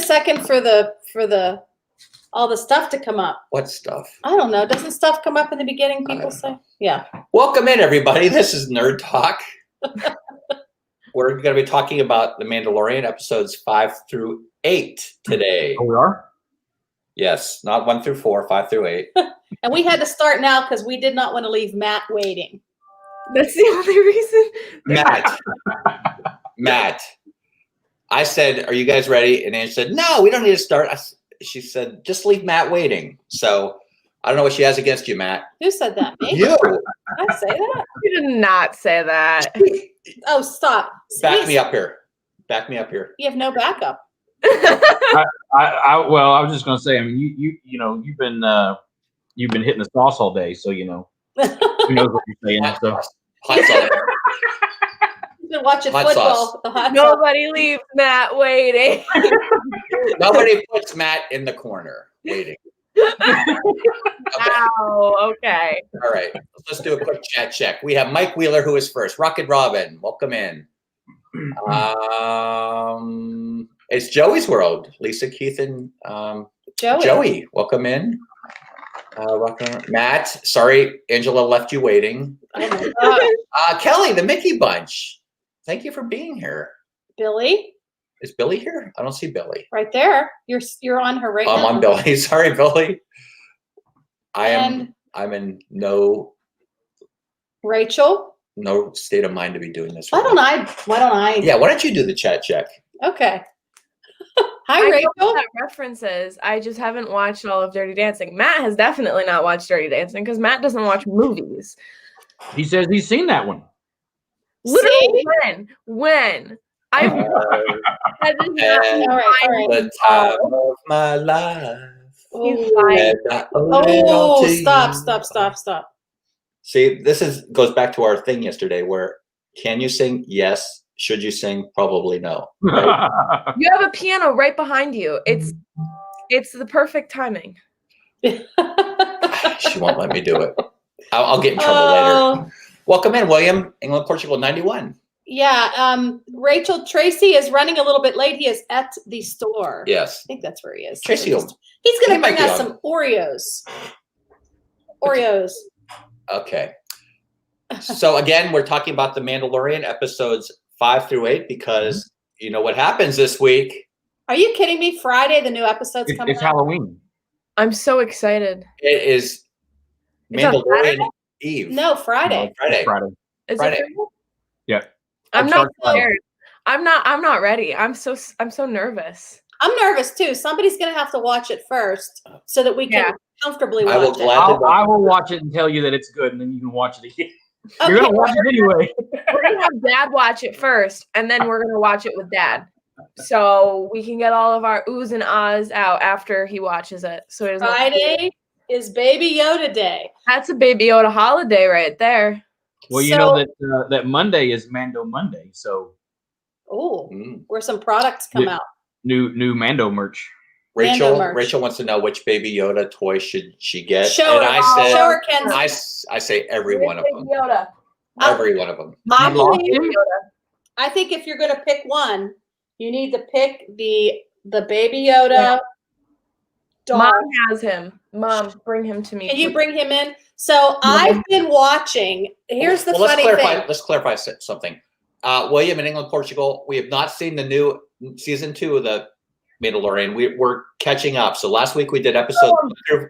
a second for the all the stuff to come up. What stuff? I don't know. Doesn't stuff come up in the beginning? People say, yeah. Welcome in, everybody. This is Nerd Talk. We're going to be talking about The Mandalorian episodes 5 through 8 today. Oh, we are? Yes, not 1 through 4, 5 through 8. And we had to start now because we did not want to leave Matt waiting. That's the only reason. Matt. I said, "Are you guys ready?" And Ange said, "No, we don't need to start." She said, "Just leave Matt waiting." So I don't know what she has against you, Matt. Who said that? Me? You. Did I say that? You did not say that. Oh, stop. Back me up here. Back me up here. You have no backup. Well, I was just gonna say. I mean, you've been hitting the sauce all day, so you know who knows what you're saying. So. Hot sauce. You've been watching Hot football sauce. with the hot sauce. Nobody leaves Matt waiting. Nobody puts Matt in the corner waiting. Okay. Wow. Okay. All right. Let's do a quick chat check. We have Mike Wheeler, who is first. Rocket Robin, welcome in. It's Joey's World. Lisa, Keith, and Joey, welcome in. Matt, sorry, Angela left you waiting. Oh my God. Kelly, the Mickey Bunch. Thank you for being here. Billy, Is Billy here? I don't see Billy. right there. You're on her right now. I'm on Billy. Sorry, Billy. I'm in no Rachel. state of mind to be doing this. Why don't I? Yeah, why don't you do the chat check? Okay. Hi, I know Rachel. what that references. I just haven't watched all of Dirty Dancing. Matt has definitely not watched Dirty Dancing because Matt doesn't watch movies. He says he's seen that one. Literally, when? That is not All right. The time of my life. He's lying. And I owe it all Oh, to stop. you. See, this goes back to our thing yesterday where can you sing? Yes. Should you sing? Probably no. Right? You have a piano right behind you. It's the perfect timing. She won't let me do it. I'll get in trouble later. Welcome in, William. England, Portugal, 91. Yeah. Rachel, Tracy is running a little bit late. He is at the store. Yes. I think that's where he is. Tracy, He's going he to might bring be us on. some Oreos. Oreos. Okay. So again, we're talking about The Mandalorian episodes 5 through 8 because you know what happens this week. Are you kidding me? Friday, the new episode's coming It's out. Halloween. I'm so excited. It is It's on Mandalorian Saturday? Eve. No, Friday. Friday. Friday. Is Friday. it Friday? Yeah. I'm It not starts Friday. scared. I'm not ready. I'm so nervous. I'm nervous too. Somebody's going to have to watch it first so that we can comfortably I will watch it. gladly I will watch it and tell you that it's good, and then you can watch it again. Okay, You're gonna watch it anyway. We're gonna have Dad watch it first, and then we're gonna watch it with Dad, so we can get all of our oohs and ahs out after he watches it. So it doesn't Friday is Baby Yoda Day. That's a Baby Yoda holiday right there. Well, you So- know that Monday is Mando Monday, so Oh, Mm. where some products come Yeah. out. new Mando merch. Mando merch. Rachel wants to know which Baby Yoda toy should she get. Show and her, I show said, her Ken's. I say every one of them. Baby Yoda. Every one of them. I You lost believe- him? I think if you're going to pick one, you need to pick the Baby Yoda doll. Mom has him. Mom, bring him to me. Can you bring him in? So I've been watching. Here's the Well, funny thing. Let's clarify something. William in England, Portugal, we have not seen the new season 2 of the Mandalorian. We're catching up. So last week we did episodes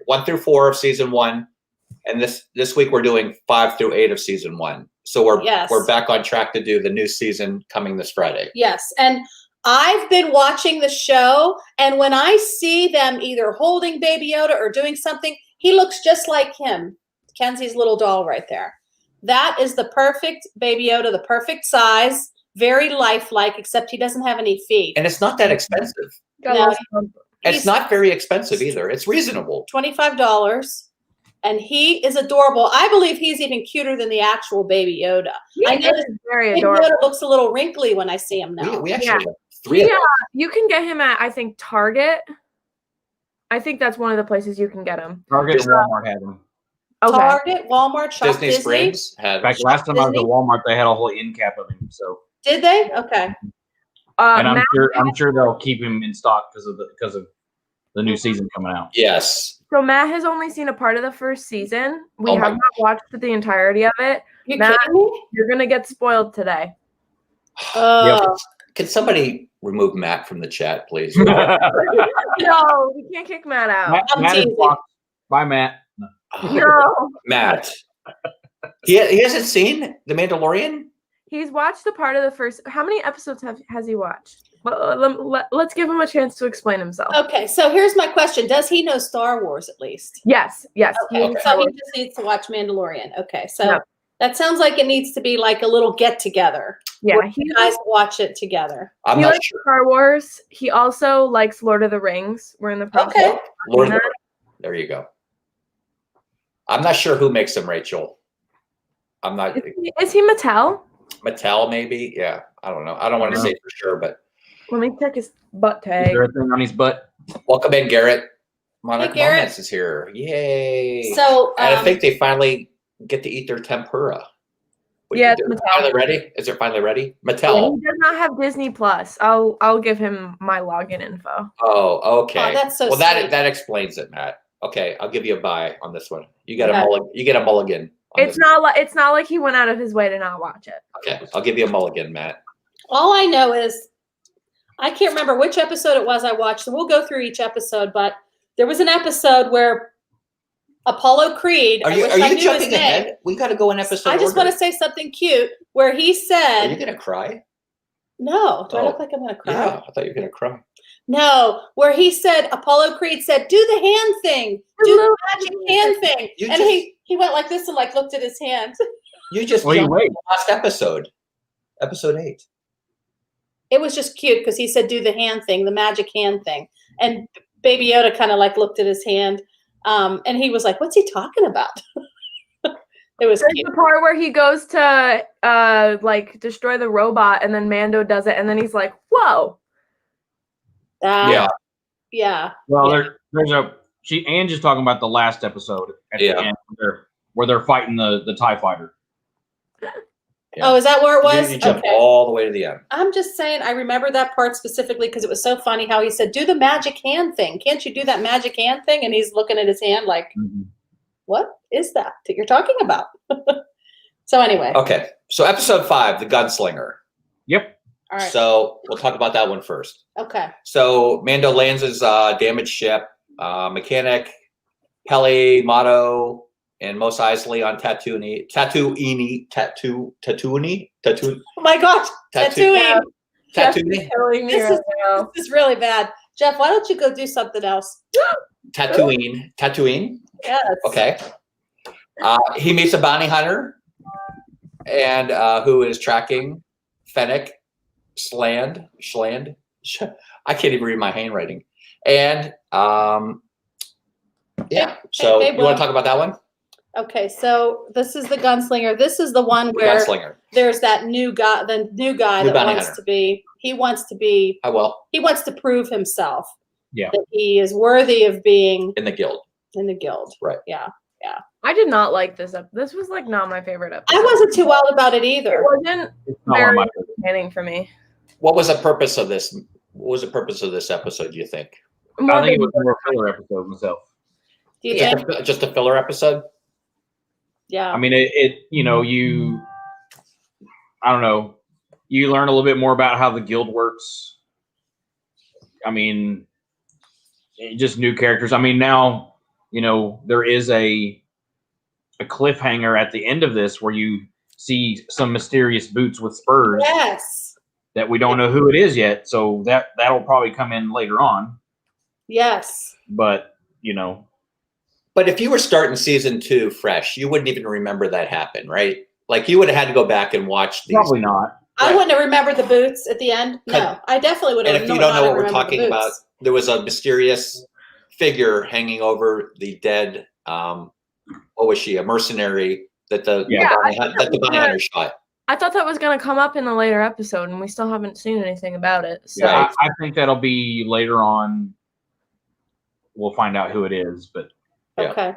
1 through 4 of season 1, and this week we're doing 5 through 8 of season 1. So we're back on track to do the new season coming this Friday. Yes, and I've been watching the show, and when I see them either holding Baby Yoda or doing something, he looks just like him, Kenzie's little doll right there. That is the perfect Baby Yoda, the perfect size, very lifelike, except he doesn't have any feet. And it's not that expensive. No, It's he's not very expensive either. It's reasonable. $25, and he is adorable. I believe he's even cuter than the actual Baby Yoda. I know It's very Baby adorable. Yoda looks a little wrinkly when I see him now. We actually Yeah. have 3 of them. You can get him at, I think, Target. I think that's one of the places you can get him. Target and Walmart had them. Okay. Target, Walmart, Shop Disney Disney. Springs had. In fact, last time I was at Disney? Walmart, they had a whole end cap of him. So Did they? Okay. And Matt, I'm sure they'll keep him in stock because of the new season coming out. Yes. so Matt has only seen a part of the first season. We Oh my have not watched the entirety of it. You Matt, kidding me? you're gonna get spoiled today. Can somebody remove Matt from the chat, please? No, we can't kick Matt out. Matt is blocked. Bye, Matt. No. Matt. He hasn't seen The Mandalorian? He's watched a part of the first. How many episodes has he watched? Let's give him a chance to explain himself. Okay, so here's my question: does he know Star Wars at least? Yes. Okay, Okay. so he just needs to watch Mandalorian. Okay, so Yeah. that sounds like it needs to be like a little get together. Yeah, where he you guys watch it together. I'm he not likes sure. Star Wars. He also likes Lord of the Rings. We're in the process. Okay. of Lord of watching the- there you go. I'm not sure who makes them, Rachel. I'm not that. Is he Mattel? Mattel, maybe. Yeah, I don't know. I don't want to No. say for sure, but Let me check his butt Is tag. there a thing on his butt? welcome in, Garrett. Monarch Garrett. Moments is here. Yay! So and I think they finally get to eat their tempura. Yeah, Is it it's finally Mattel. ready? Is it finally ready? Yeah, Mattel. he does not have Disney Plus. I'll give him my login info. Oh, okay. Oh, that's so well, sweet. that explains it, Matt. Okay, I'll give you a buy on this one. You get Okay. you get a mulligan. On It's this. not like he went out of his way to not watch it. Okay, I'll give you a mulligan, Matt. all I know is I can't remember which episode it was I watched. So we'll go through each episode, but there was an episode where Apollo Creed. Are I you wish I knew his jumping name. ahead? We got to go in episode. I just want to say something cute where he Are you said, gonna cry? "No, do I Oh. look like I'm gonna cry?" Yeah, I thought you were gonna cry. No, where he said Apollo Creed said, "Do the hand thing, do the magic hand thing," You and just- he went like this and like looked at his hand. You just Well, you jumped wait. to the last episode, episode 8. It was just cute because he said, "Do the hand thing, the magic hand thing," and Baby Yoda kind of like looked at his hand, and he was like, "What's he talking about?" It was There's cute. the part where he goes to like destroy the robot, and then Mando does it, and then he's like, "Whoa!" Yeah. Yeah. Well, Yeah. there's Ange is talking about the last episode at Yeah. the end where they're fighting the TIE fighter. Yeah. Oh, is that where it was? You jumped Okay. all the way to the end. I'm just saying, I remember that part specifically because it was so funny how he said, "Do the magic hand thing. Can't you do that magic hand thing?" And he's looking at his hand like, "What is that you're talking about?" So anyway, Okay, so episode 5, the gunslinger. Yep. all right. So we'll talk about that one first. Okay. So Mando lands his damaged ship. Mechanic, Peli, Motto, and Mos Eisley on Tatooine. Oh my gosh, Tatooine. Tatooine. Killing me This right now. is really bad. Jeff, why don't you go do something else? Tatooine. Yes. Okay. He meets a bounty hunter, and who is tracking Fennec Schland. I can't even read my handwriting. And yeah. So Hey, you want to talk about that one? Okay, so this is the gunslinger. This is the one The where gunslinger. there's that new guy, the new guy New that bounty wants hunter. to be. He wants to be. I will He wants to prove himself. Yeah. That he is worthy of being in the guild. in the guild. Right. Yeah. I did not like this. This was like not my favorite episode. I wasn't too wild about it It either. wasn't It's not one of very my entertaining for me. What was the purpose of this? What was the purpose of this episode? Do you think? I think it was more a filler episode myself. Do you think? Just a filler episode? Yeah. I mean, I don't know. You learn a little bit more about how the guild works. I mean, just new characters. I mean, now, there is a cliffhanger at the end of this where you see some mysterious boots with spurs Yes. that we don't know who it is yet. So that'll probably come in later on. Yes. But, But if you were starting season 2 fresh, you wouldn't even remember that happened, right? Like you would have had to go back and watch these. probably not. I Right. wouldn't have remembered the boots at the end. No, I definitely would have. And if you don't know what we're talking about, there was a mysterious figure hanging over the dead. What was she? A mercenary that the bounty hunter shot. I thought that was going to come up in a later episode, and we still haven't seen anything about it. So Yeah. I think that'll be later on. We'll find out who it is, but Yeah. Okay.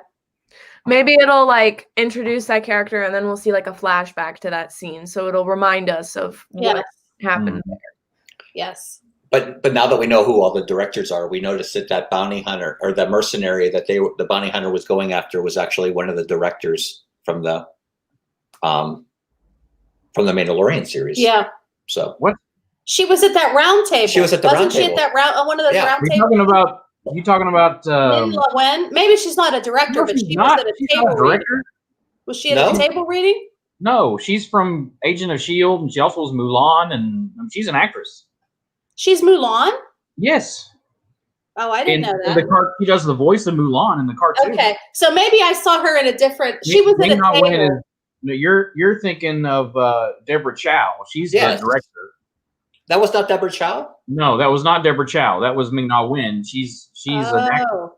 maybe it'll like introduce that character, and then we'll see like a flashback to that scene, so it'll remind us of Yes. what happened there. Yes. But now that we know who all the directors are, we noticed that bounty hunter or the mercenary that the bounty hunter was going after was actually one of the directors from the Mandalorian series. Yeah. So What? She was at that round table. She was at the Wasn't round she table. at that round one of those Yeah. round You tables? talking about Min Wen? Maybe she's not a director, no, but she's she not, was at a she's table not a reading. director. Was she at No. a table reading? No, she's from Agent of S.H.I.E.L.D. and she also was Mulan, and she's an actress. She's Mulan? Yes. Oh, I didn't know that. She does the voice of Mulan in the cartoon. Okay, so maybe I saw her in a different. She was at a table. You're thinking of Deborah Chow. She's the director. That was not Deborah Chow? No, that was not Deborah Chow. That was Ming-Na Wen. She's an actor.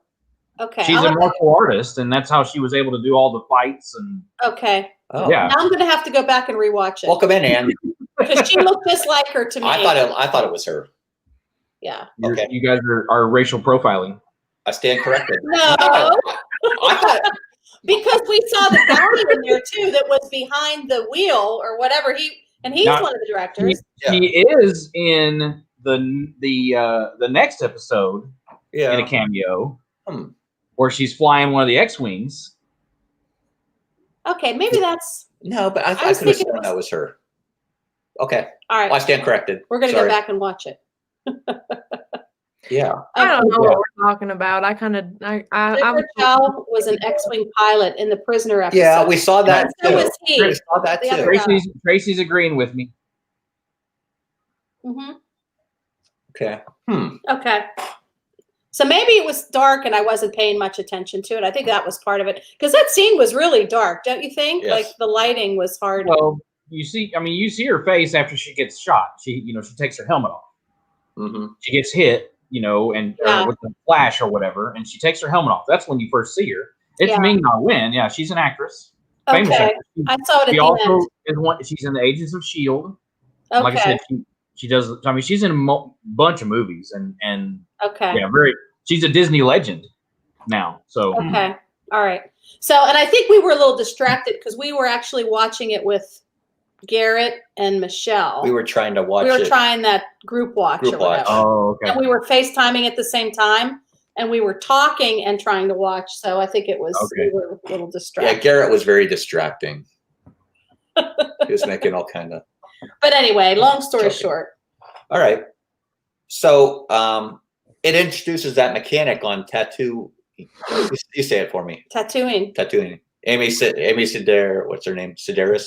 Okay. She's a martial artist, and that's how she was able to do all the fights and. Okay. Oh. Yeah. Now I'm going to have to go back and rewatch it. Welcome in, Anne. Because she looked just like her to me. I thought it was her. Yeah. Okay. You guys are racial profiling. I stand corrected. No. I thought because we saw the guy in there too that was behind the wheel or whatever. He's one of the directors. He is in the next episode in a cameo where she's flying one of the X-wings. Okay, maybe that's no, but I could have sworn that was her. Okay. All right. Well, I stand corrected. We're going to go back and watch it. Yeah. I don't know what we're talking about. Deborah Chow was an X-wing pilot in the Prisoner episode. Yeah, we saw that. And so was he. We saw that too. Tracy's agreeing with me. Mm-hmm. Okay. Okay. So maybe it was dark and I wasn't paying much attention to it. I think that was part of it because that scene was really dark, don't you think? Yes. Like the lighting was hard. Well, you see her face after she gets shot. She takes her helmet off. Mm-hmm. She gets hit, and with the flash or whatever, and she takes her helmet off. That's when you first see her. It's Ming-Na Wen. Yeah, she's an actress. Famous actress. I saw it at the end. She's in the Agents of S.H.I.E.L.D. Okay. Like I said, she does. I mean, she's in a bunch of movies, and she's a Disney legend now. So okay, all right. So, and I think we were a little distracted because we were actually watching it with Garrett and Michelle. We were trying to watch. We were trying that group watch or whatever. Oh, okay. And we were FaceTiming at the same time, and we were talking and trying to watch. So I think it was we were a little distracted. Yeah, Garrett was very distracting. He was making all kind of. But anyway, long story short. All right. So it introduces that mechanic on Tattoo. You say it for me. Tattooing. Amy Sedaris. What's her name? Sedaris.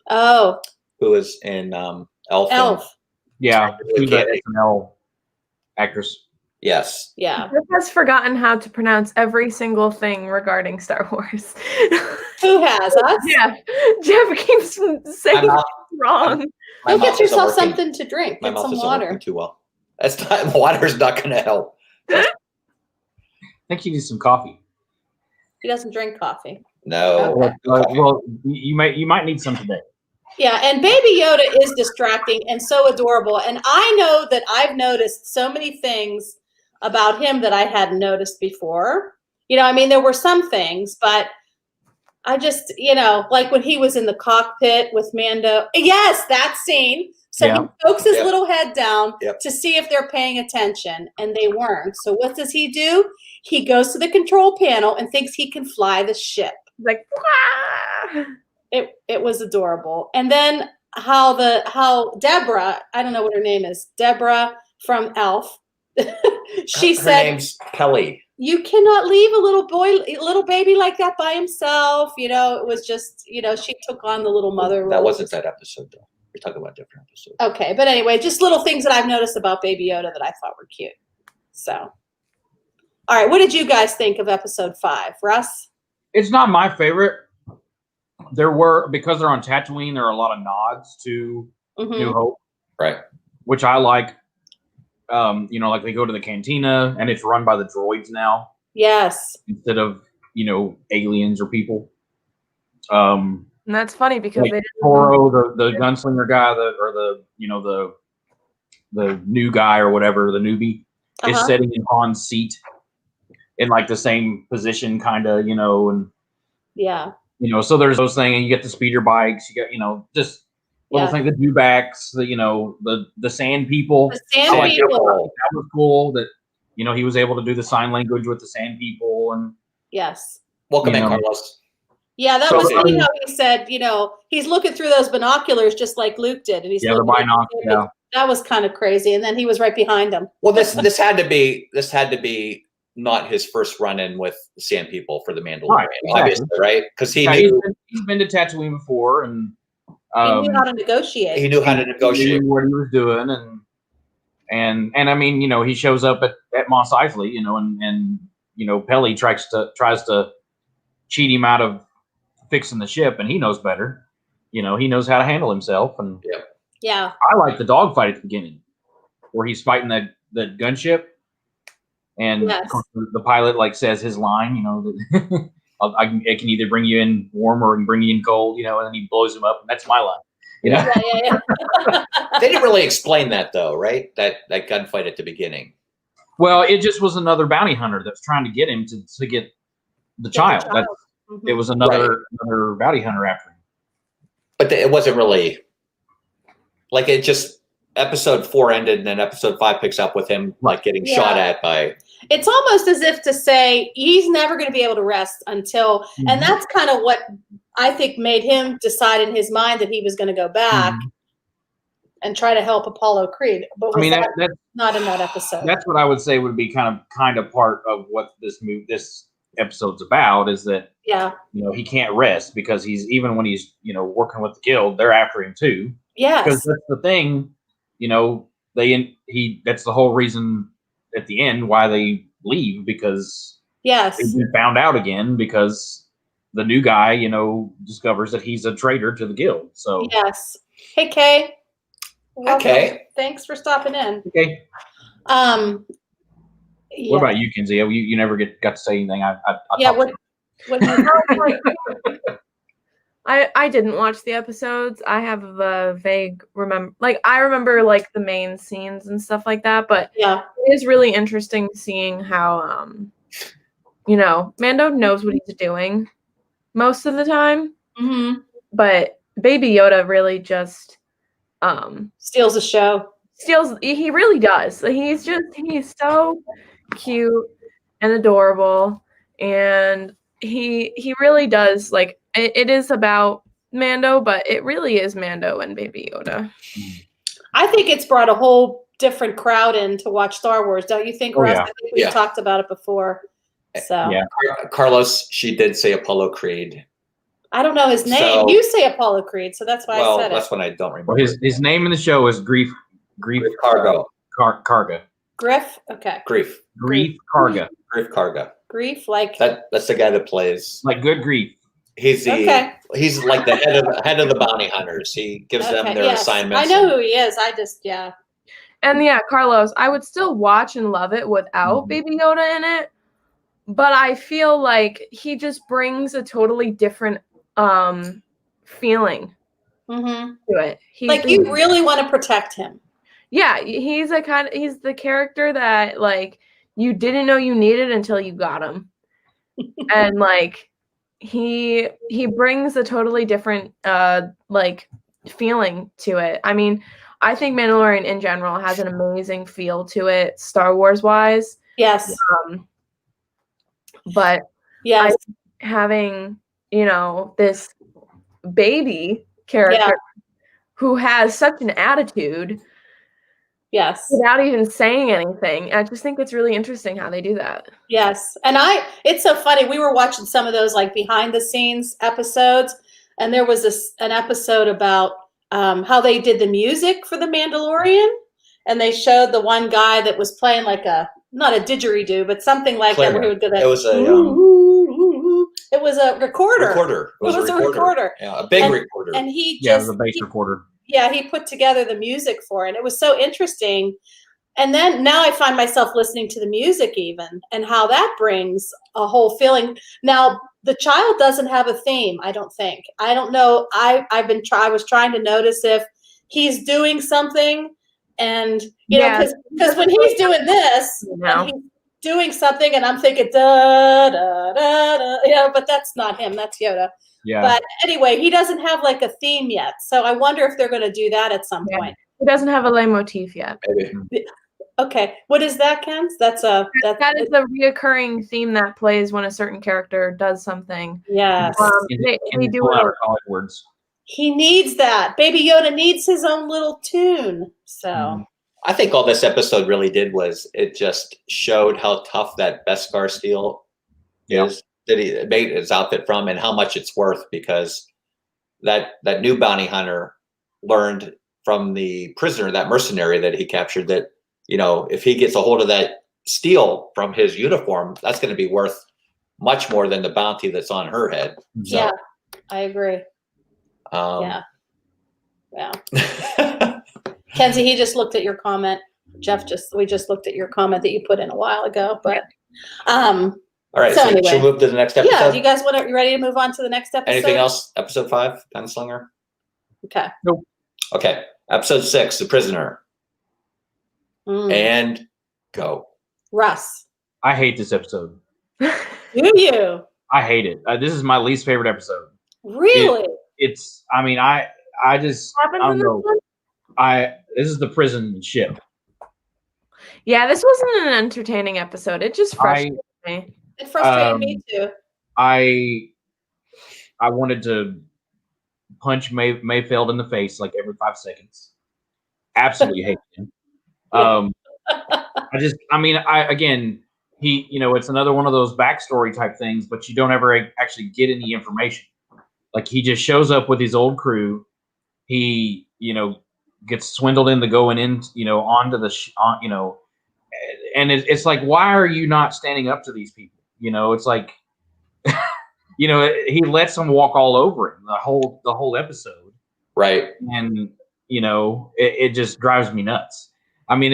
Oh. Who was in Elf. Yeah, she's an SNL actress. Yes. Yeah. Jeff has forgotten how to pronounce every single thing regarding Star Wars. Who has us? Yeah. Jeff keeps saying wrong. Go get yourself something to drink. My Get mouth some isn't water. working too well. Water's not going to help. I think you need some coffee. He doesn't drink coffee. No. Well, you might need some today. Yeah, and Baby Yoda is distracting and so adorable. And I know that I've noticed so many things about him that I hadn't noticed before. I mean, there were some things, but I just, like when he was in the cockpit with Mando. Yes, that scene. So he pokes his little head down to see if they're paying attention, and they weren't. So what does he do? He goes to the control panel and thinks he can fly the ship. Like, wah! It was adorable. And then how Deborah, I don't know what her name is, Deborah from Elf. She said, her name's Kelly. You cannot leave a little baby like that by himself. It was just, she took on the little mother role. That wasn't that episode though. We're talking about different episodes. Okay, but anyway, just little things that I've noticed about Baby Yoda that I thought were cute. So, all right, what did you guys think of episode 5, Russ? It's not my favorite. Because they're on Tatooine, there are a lot of nods to New Hope, right? Which I like. Like they go to the cantina and it's run by the droids now. Yes. Instead of aliens or people. And that's funny because like they didn't. Toro, the gunslinger guy, the new guy or whatever, the newbie, is sitting in Han's seat in like the same position, kind of, and yeah. So there's those things, and you get the speeder bikes, you get, just little thing, the dewbacks, the sand people. The sand I people. That was cool. That he was able to do the sign language with the sand people, and Yes. Welcome in, Carlos. Yeah, that was funny how he said, he's looking through those binoculars just like Luke did, and he's the binoculars. Yeah. That was kind of crazy, and then he was right behind him. Well, this had to be not his first run-in with Sand People for the Mandalorian, obviously, right? Because he's been to Tatooine before, and he knew how to negotiate. He knew how to negotiate. He knew what he was doing, and I mean, he shows up at Mos Eisley, and Peli tries to cheat him out of fixing the ship, and he knows better. He knows how to handle himself, and yeah. I like the dogfight at the beginning where he's fighting the gunship, and of course, the pilot says his line, that it can either bring you in warm or it can bring you in cold, and then he blows him up, and that's my line. Yeah. They didn't really explain that though, right? That gunfight at the beginning. Well, it just was another bounty hunter that's trying to get him to get the child. It was another bounty hunter after him. But it wasn't really it just episode 4 ended and then episode 5 picks up with him getting shot at by. It's almost as if to say he's never going to be able to rest until, and that's kind of what I think made him decide in his mind that he was going to go back and try to help Apollo Creed. But that's not in that episode. That's what I would say would be kind of part of what this episode's about, is that he can't rest because he's, even when he's working with the guild, they're after him too. Yes, because that's the thing. That's the whole reason at the end why they leave, because they've been found out again because the new guy discovers that he's a traitor to the guild. So hey Kay. Okay. Thanks for stopping in. Okay. What about you, Kinsey? You never got to say anything. I didn't watch the episodes. I have a vague I remember the main scenes and stuff like that, but it is really interesting seeing how Mando knows what he's doing most of the time. Mm-hmm. But Baby Yoda really just steals the show. He really does. He's so cute and adorable, and he really does it is about Mando, but it really is Mando and Baby Yoda. I think it's brought a whole different crowd in to watch Star Wars, don't you think, Russ? I think we talked about it before. So Carlos, she did say Apollo Creed. I don't know his name. So, you say Apollo Creed, so that's why I said it. Well, that's when I don't remember. Well, his name in the show is Grief Karga. Karga. Griff? Okay. Grief Karga. Grief Karga. Grief, that's the guy that plays Good Grief. He's like the head of the bounty hunters. He gives them their assignments. I know who he is. I just And Carlos, I would still watch and love it without Baby Yoda in it, but I feel like he just brings a totally different feeling to it. You really want to protect him. Yeah, he's the character that you didn't know you needed until you got him. And he brings a totally different feeling to it. I mean, I think Mandalorian in general has an amazing feel to it, Star Wars wise. Yes. But having, this baby character who has such an attitude. Yes. Without even saying anything. I just think it's really interesting how they do that. Yes. And it's so funny. We were watching some of those behind the scenes episodes, and there was an episode about how they did the music for The Mandalorian, and they showed the one guy that was playing not a didgeridoo, but something like that, where he would go that. It was it was a recorder. It was a recorder. Yeah, a big recorder. And it was a bass recorder. Yeah, he put together the music for it. And it was so interesting. And then now I find myself listening to the music even, and how that brings a whole feeling. Now, the child doesn't have a theme, I don't think. I don't know. I was trying to notice if he's doing something, and because when he's doing this, and he's doing something, and I'm thinking da da da da, but that's not him. That's Yoda. Yeah. But anyway, he doesn't have like a theme yet. So I wonder if they're going to do that at some point. He doesn't have a leitmotif yet. Maybe. Okay. What is that, Ken? That is a reoccurring theme that plays when a certain character does something. Yes. They do it. Words. He needs that. Baby Yoda needs his own little tune. So I think all this episode really did was it just showed how tough that Beskar steel is that he made his outfit from, and how much it's worth, because that new bounty hunter learned from the prisoner, that mercenary that he captured, that, you know, if he gets a hold of that steel from his uniform, that's going to be worth much more than the bounty that's on her head. So, yeah, I agree. Yeah. Kenzie, he just looked at your comment. We just looked at your comment that you put in a while ago, but all right, so anyway. Should we move to the next episode? Yeah, you guys you ready to move on to the next episode? Anything else? Episode 5, Gunslinger? Okay. Nope. Okay. Episode 6, The Prisoner. And go. Russ. I hate this episode. Do you? I hate it. This is my least favorite episode. Really? It's, I mean, I just, I don't know. This is the prison ship. Yeah, this wasn't an entertaining episode. It just frustrated me. It frustrated me too. I wanted to punch Mayfeld in the face like every 5 seconds. Absolutely hate him. Again, he, you know, it's another one of those backstory type things, but you don't ever actually get any information. Like, he just shows up with his old crew. He, you know, gets swindled into going in, you know, onto the, you know, and it's like, why are you not standing up to these people? You know, it's like, you know, he lets them walk all over him the whole episode. Right. And, you know, it just drives me nuts. I mean,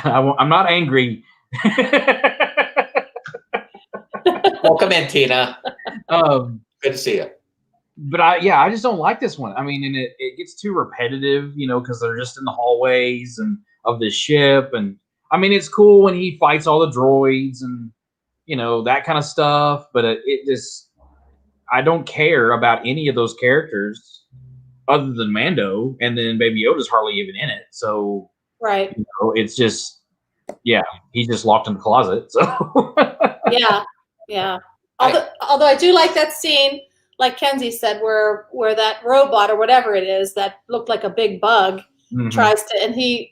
I'm not angry. Welcome in, Tina. Good to see you. But I just don't like this one. I mean, and it gets too repetitive, you know, because they're just in the hallways and of the ship. And I mean, it's cool when he fights all the droids and, you know, that kind of stuff. But it just, I don't care about any of those characters other than Mando, and then Baby Yoda's hardly even in it. So, right. You know, it's just, yeah, he's just locked in the closet. So, yeah. Although I do like that scene, like Kenzie said, where that robot or whatever it is that looked like a big bug tries to,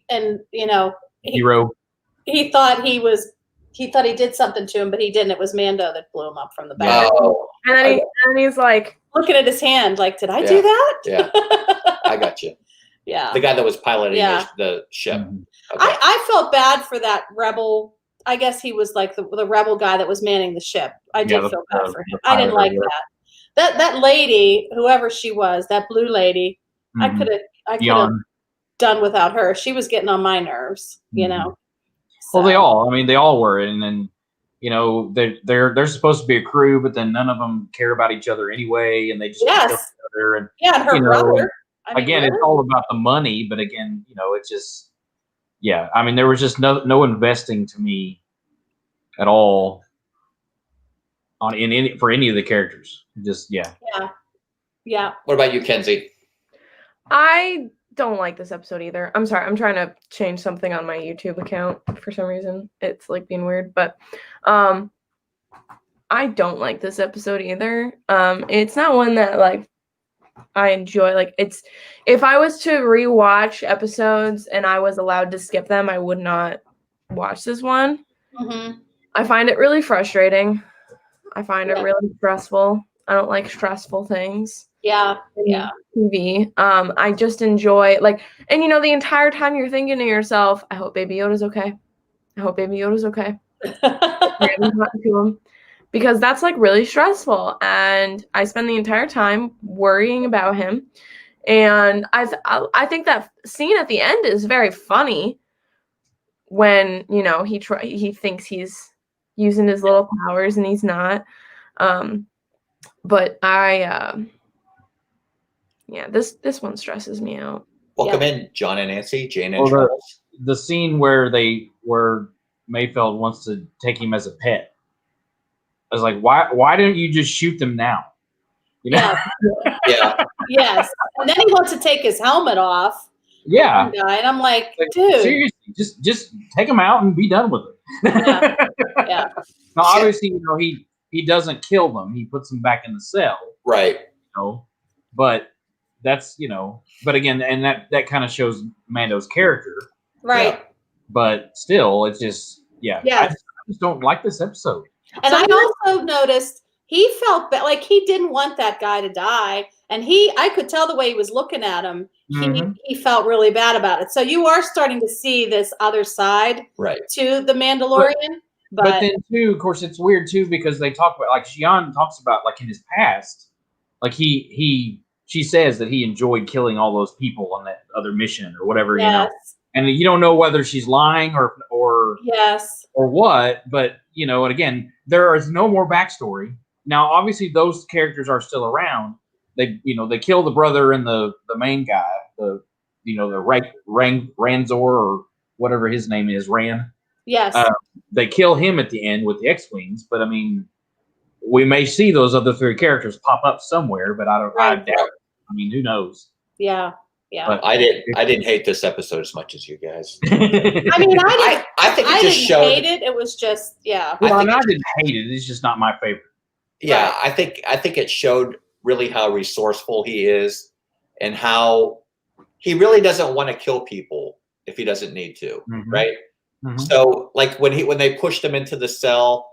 and you know, he thought he did something to him, but he didn't. It was Mando that blew him up from the back. Oh. And then he's like looking at his hand, like, did I do that? Yeah, I got you. Yeah, the guy that was piloting the ship. Mm-hmm. Okay. I felt bad for that rebel. I guess he was like the rebel guy that was manning the ship. I did feel bad for him. I didn't like that. That lady, whoever she was, that blue lady, I could have done without her. She was getting on my nerves, you know. So. Well, they all were, and then, you know, they're supposed to be a crew, but then none of them care about each other anyway, and they just kill each other. And and her brother. Again, it's all about the money, but again, you know, it's just, yeah. I mean, there was just no investing to me at all for any of the characters. Just Yeah. What about you, Kenzie? I don't like this episode either. I'm sorry. I'm trying to change something on my YouTube account for some reason. It's like being weird, but I don't like this episode either. It's not one that like I enjoy. Like, it's, if I was to rewatch episodes and I was allowed to skip them, I would not watch this one. Mm-hmm. I find it really frustrating. I find it really stressful. I don't like stressful things. Yeah. TV. I just enjoy, like, and you know, the entire time you're thinking to yourself, I hope Baby Yoda's okay. I hope Baby Yoda's okay. To him. Because that's like really stressful, and I spend the entire time worrying about him. And I think that scene at the end is very funny when, you know, he thinks he's using his little powers and he's not. But this one stresses me out. Welcome in, John and Nancy, Jane and Charles. The scene where Mayfeld wants to take him as a pet. I was like, why don't you just shoot them now? You know? Yeah. Yes. And then he wants to take his helmet off. Yeah. Guy, and I'm like, dude. Seriously, just take them out and be done with it. Yeah. Now, obviously, he doesn't kill them. He puts them back in the cell. Right. But that's, but again, and that kind of shows Mando's character. Right. Yeah. But still, it's just, I just don't like this episode. And I also noticed he felt like he didn't want that guy to die. And I could tell the way he was looking at him. He felt really bad about it. So you are starting to see this other side to the Mandalorian. But then too, of course, it's weird too, because they talk about, like, Xi'an talks about, like, in his past, like she says that he enjoyed killing all those people on that other mission or whatever, and you don't know whether she's lying or what, but and again, there is no more backstory. Now, obviously, those characters are still around. They kill the brother and the main guy, the Ranzor or whatever his name is, Ran. Yes. They kill him at the end with the X-Wings, but I mean, we may see those other three characters pop up somewhere, but I doubt it. I mean, who knows? Yeah. Yeah. But I didn't hate this episode as much as you guys. I mean, I think it just showed. Hate it. It was just, Well, I didn't hate it. It's just not my favorite. Yeah, I think it showed really how resourceful he is, and how he really doesn't want to kill people if he doesn't need to, right? Mm-hmm. So, like when they pushed him into the cell,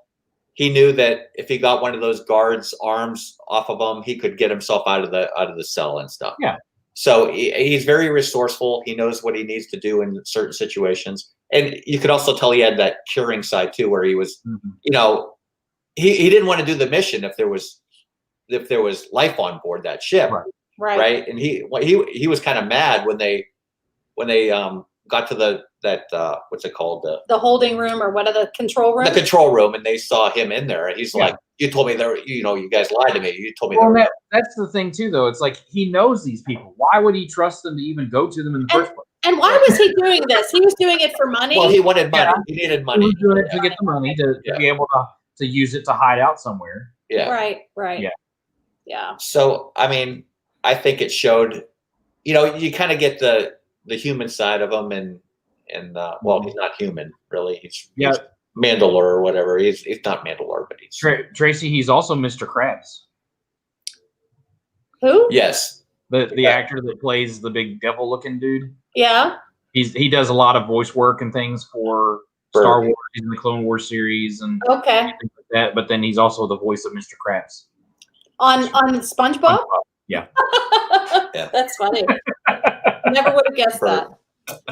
he knew that if he got one of those guards' arms off of him, he could get himself out of the cell and stuff. Yeah. So he's very resourceful. He knows what he needs to do in certain situations, and you could also tell he had that curing side too, where he was, he didn't want to do the mission if there was life on board that ship, right? And he was kind of mad when they got to that what's it called, the holding room, or what, are the control room? The control room, and they saw him in there, and he's like, "You told me there, you guys lied to me. You told me." Well, that's the thing too, though. It's like he knows these people. Why would he trust them to even go to them in the first place? And why was he doing this? He was doing it for money. Well, he wanted money. He needed money. He was doing it to get the money to be able to use it to hide out somewhere. Yeah. Right. Yeah. So, I mean, I think it showed, you kind of get the human side of him, and well, he's not human, really. He's Mandalore or whatever. He's not Mandalore, but he's Tracy. He's also Mr. Krabs. Who? Yes, the actor that plays the big devil-looking dude. Yeah. He does a lot of voice work and things for Star Wars and the Clone Wars series and things like that. But then he's also the voice of Mr. Krabs on SpongeBob. Yeah. That's funny. Never would have guessed that.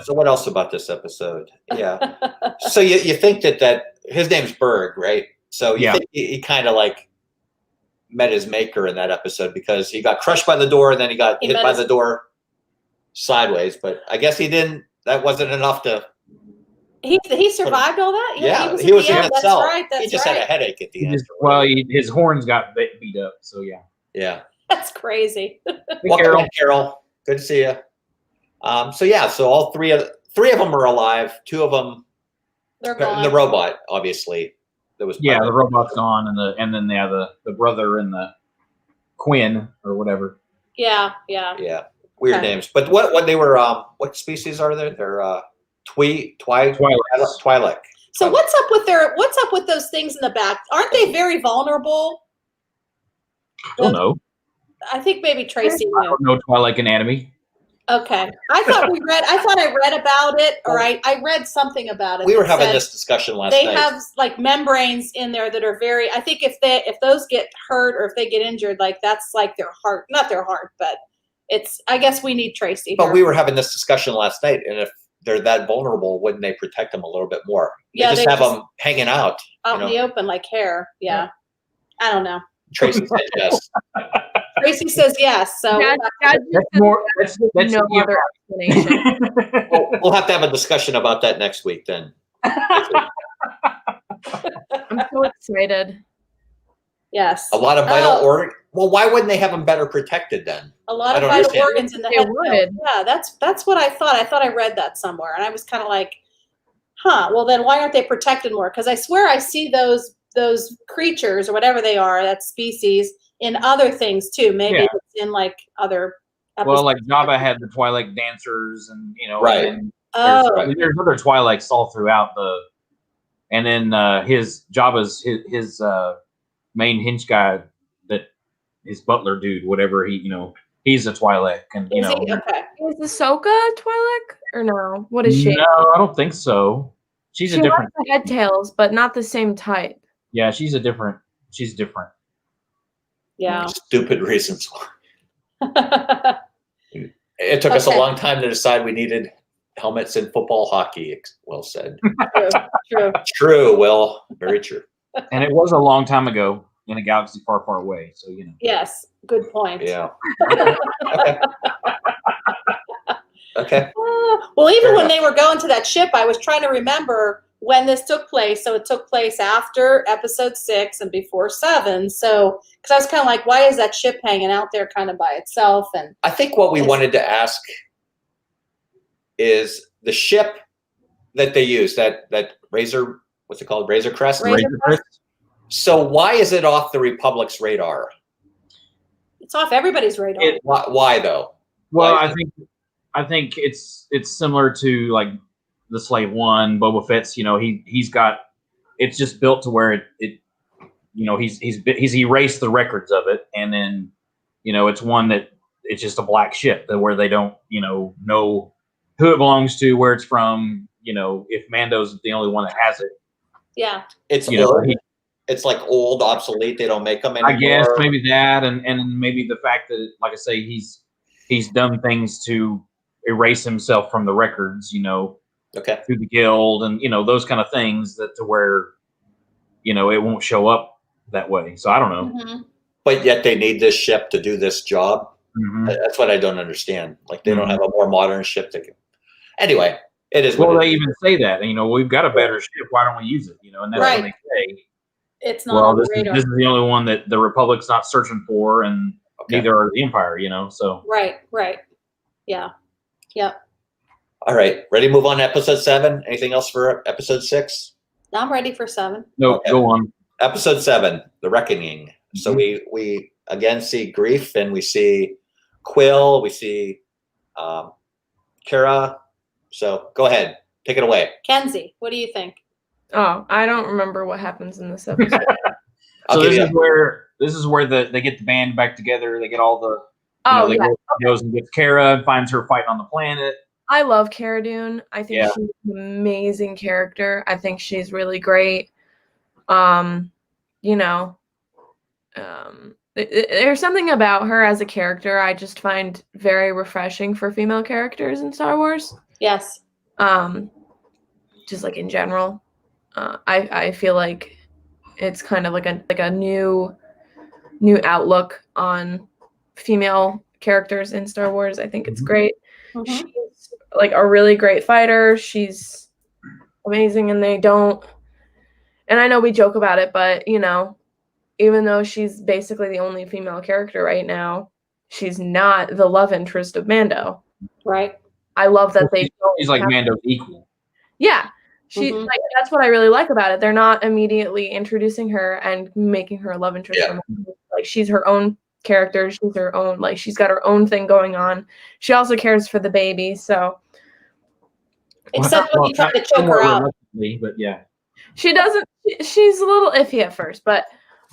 So what else about this episode? Yeah. So you think that his name's Berg, right? So you think he kind of like met his maker in that episode, because he got crushed by the door and then he got hit by the door sideways. But I guess he didn't. That wasn't enough to. He survived all that. Yeah, he was in the cell. That's right. He just had a headache at the end. His horns got beat up. So yeah. That's crazy. Welcome, Carol. Good to see you. So all three of them are alive. Two of them, they're gone. The robot, obviously, that was the robot's gone, and then the brother and the Quinn or whatever. Yeah. Weird names, but what they were? What species are they? They're Twi'lek. So what's up with those things in the back? Aren't they very vulnerable? I don't know. I think maybe Tracy knew. I don't know Twi'lek anatomy. Okay. I thought I read about it, or I read something about it. We were having this discussion last night. They have like membranes in there that are very, I think if those get hurt or if they get injured, like that's like their heart, not their heart, but I guess we need Tracy here. But we were having this discussion last night, and if they're that vulnerable, wouldn't they protect them a little bit more? They just have them hanging out in the open like hair. Yeah. I don't know. Tracy said yes. Tracy says yes. So that's more. That's no other explanation. We'll have to have a discussion about that next week then. I'm so excited. Yes. A lot of vital organs. Well, why wouldn't they have them better protected then? A lot of vital organs in the head. Yeah, that's what I thought. I thought I read that somewhere, and I was kind of like, well, then why aren't they protected more? Because I swear I see those those creatures or whatever they are, that species, in other things too. Maybe it's in like other episodes. Well, like Jabba had the Twilight dancers, and Right. and then there's other Twilights all throughout and then his Jabba's his main hinge guy, that his butler dude, whatever he's a Twi'lek, and Is he? Okay. Is Ahsoka Twi'lek or no? What is she? No, I don't think so. She's a different. She has the headtails, but not the same type. Yeah, she's different. Yeah. Stupid reasons. It took us a long time to decide we needed helmets in football, hockey. Well said. True. Will. Very true. And it was a long time ago in a galaxy far, far away. So Yes. Good point. Yeah. Okay. Well, even when they were going to that ship, I was trying to remember when this took place. So it took place after episode 6 and before 7. So, because I was kind of like, why is that ship hanging out there kind of by itself? And I think what we wanted to ask is the ship that they use, that Razor, what's it called? Razor Crest? Razor Crest? So why is it off the Republic's radar? It's off everybody's radar. Why though? Well, I think it's similar to like the Slave One, Boba Fett's. He's got, it's just built to where it he's erased the records of it, and then it's one that it's just a black ship where they don't know who it belongs to, where it's from. If Mando's the only one that has it. Yeah. It's old. It's like old, obsolete. They don't make them anymore. I guess maybe that, and maybe the fact that, like I say, he's done things to erase himself from the records, okay, through the guild, and those kind of things, that to where it won't show up that way. So I don't know. Mm-hmm. But yet they need this ship to do this job. Mm-hmm. That's what I don't understand. Like they don't have a more modern ship that can. Anyway, it is. Well, they even say that. We've got a better ship. Why don't we use it? And that's when they say it's not on the radar. radar. This is the only one that the Republic's not searching for, and neither are the Empire. So right. Yeah. Yep. All right, ready to move on to episode 7? Anything else for episode 6? I'm ready for 7. No, go on. Episode 7, The Reckoning. So we again see Grief, and we see Quill, we see Kara. So go ahead, take it away. Kenzie, what do you think? Oh, I don't remember what happens in this episode. So this is where they get the band back together. They get all the goes and gets Kara and finds her fighting on the planet. I love Cara Dune. I think she's an amazing character. I think she's really great. There's something about her as a character I just find very refreshing for female characters in Star Wars. Yes. Just like in general, I feel like it's kind of like a new outlook on female characters in Star Wars. I think it's great. Mm-hmm. She's like a really great fighter. She's amazing, and I know we joke about it, but even though she's basically the only female character right now, she's not the love interest of Mando. Right. I love that she's like Mando's equal. Yeah. She like that's what I really like about it. They're not immediately introducing her and making her a love interest. Yeah. Like she's her own character. She's her own, like she's got her own thing going on. She also cares for the baby, so except when you try to choke her out. But yeah. She doesn't she's a little iffy at first, but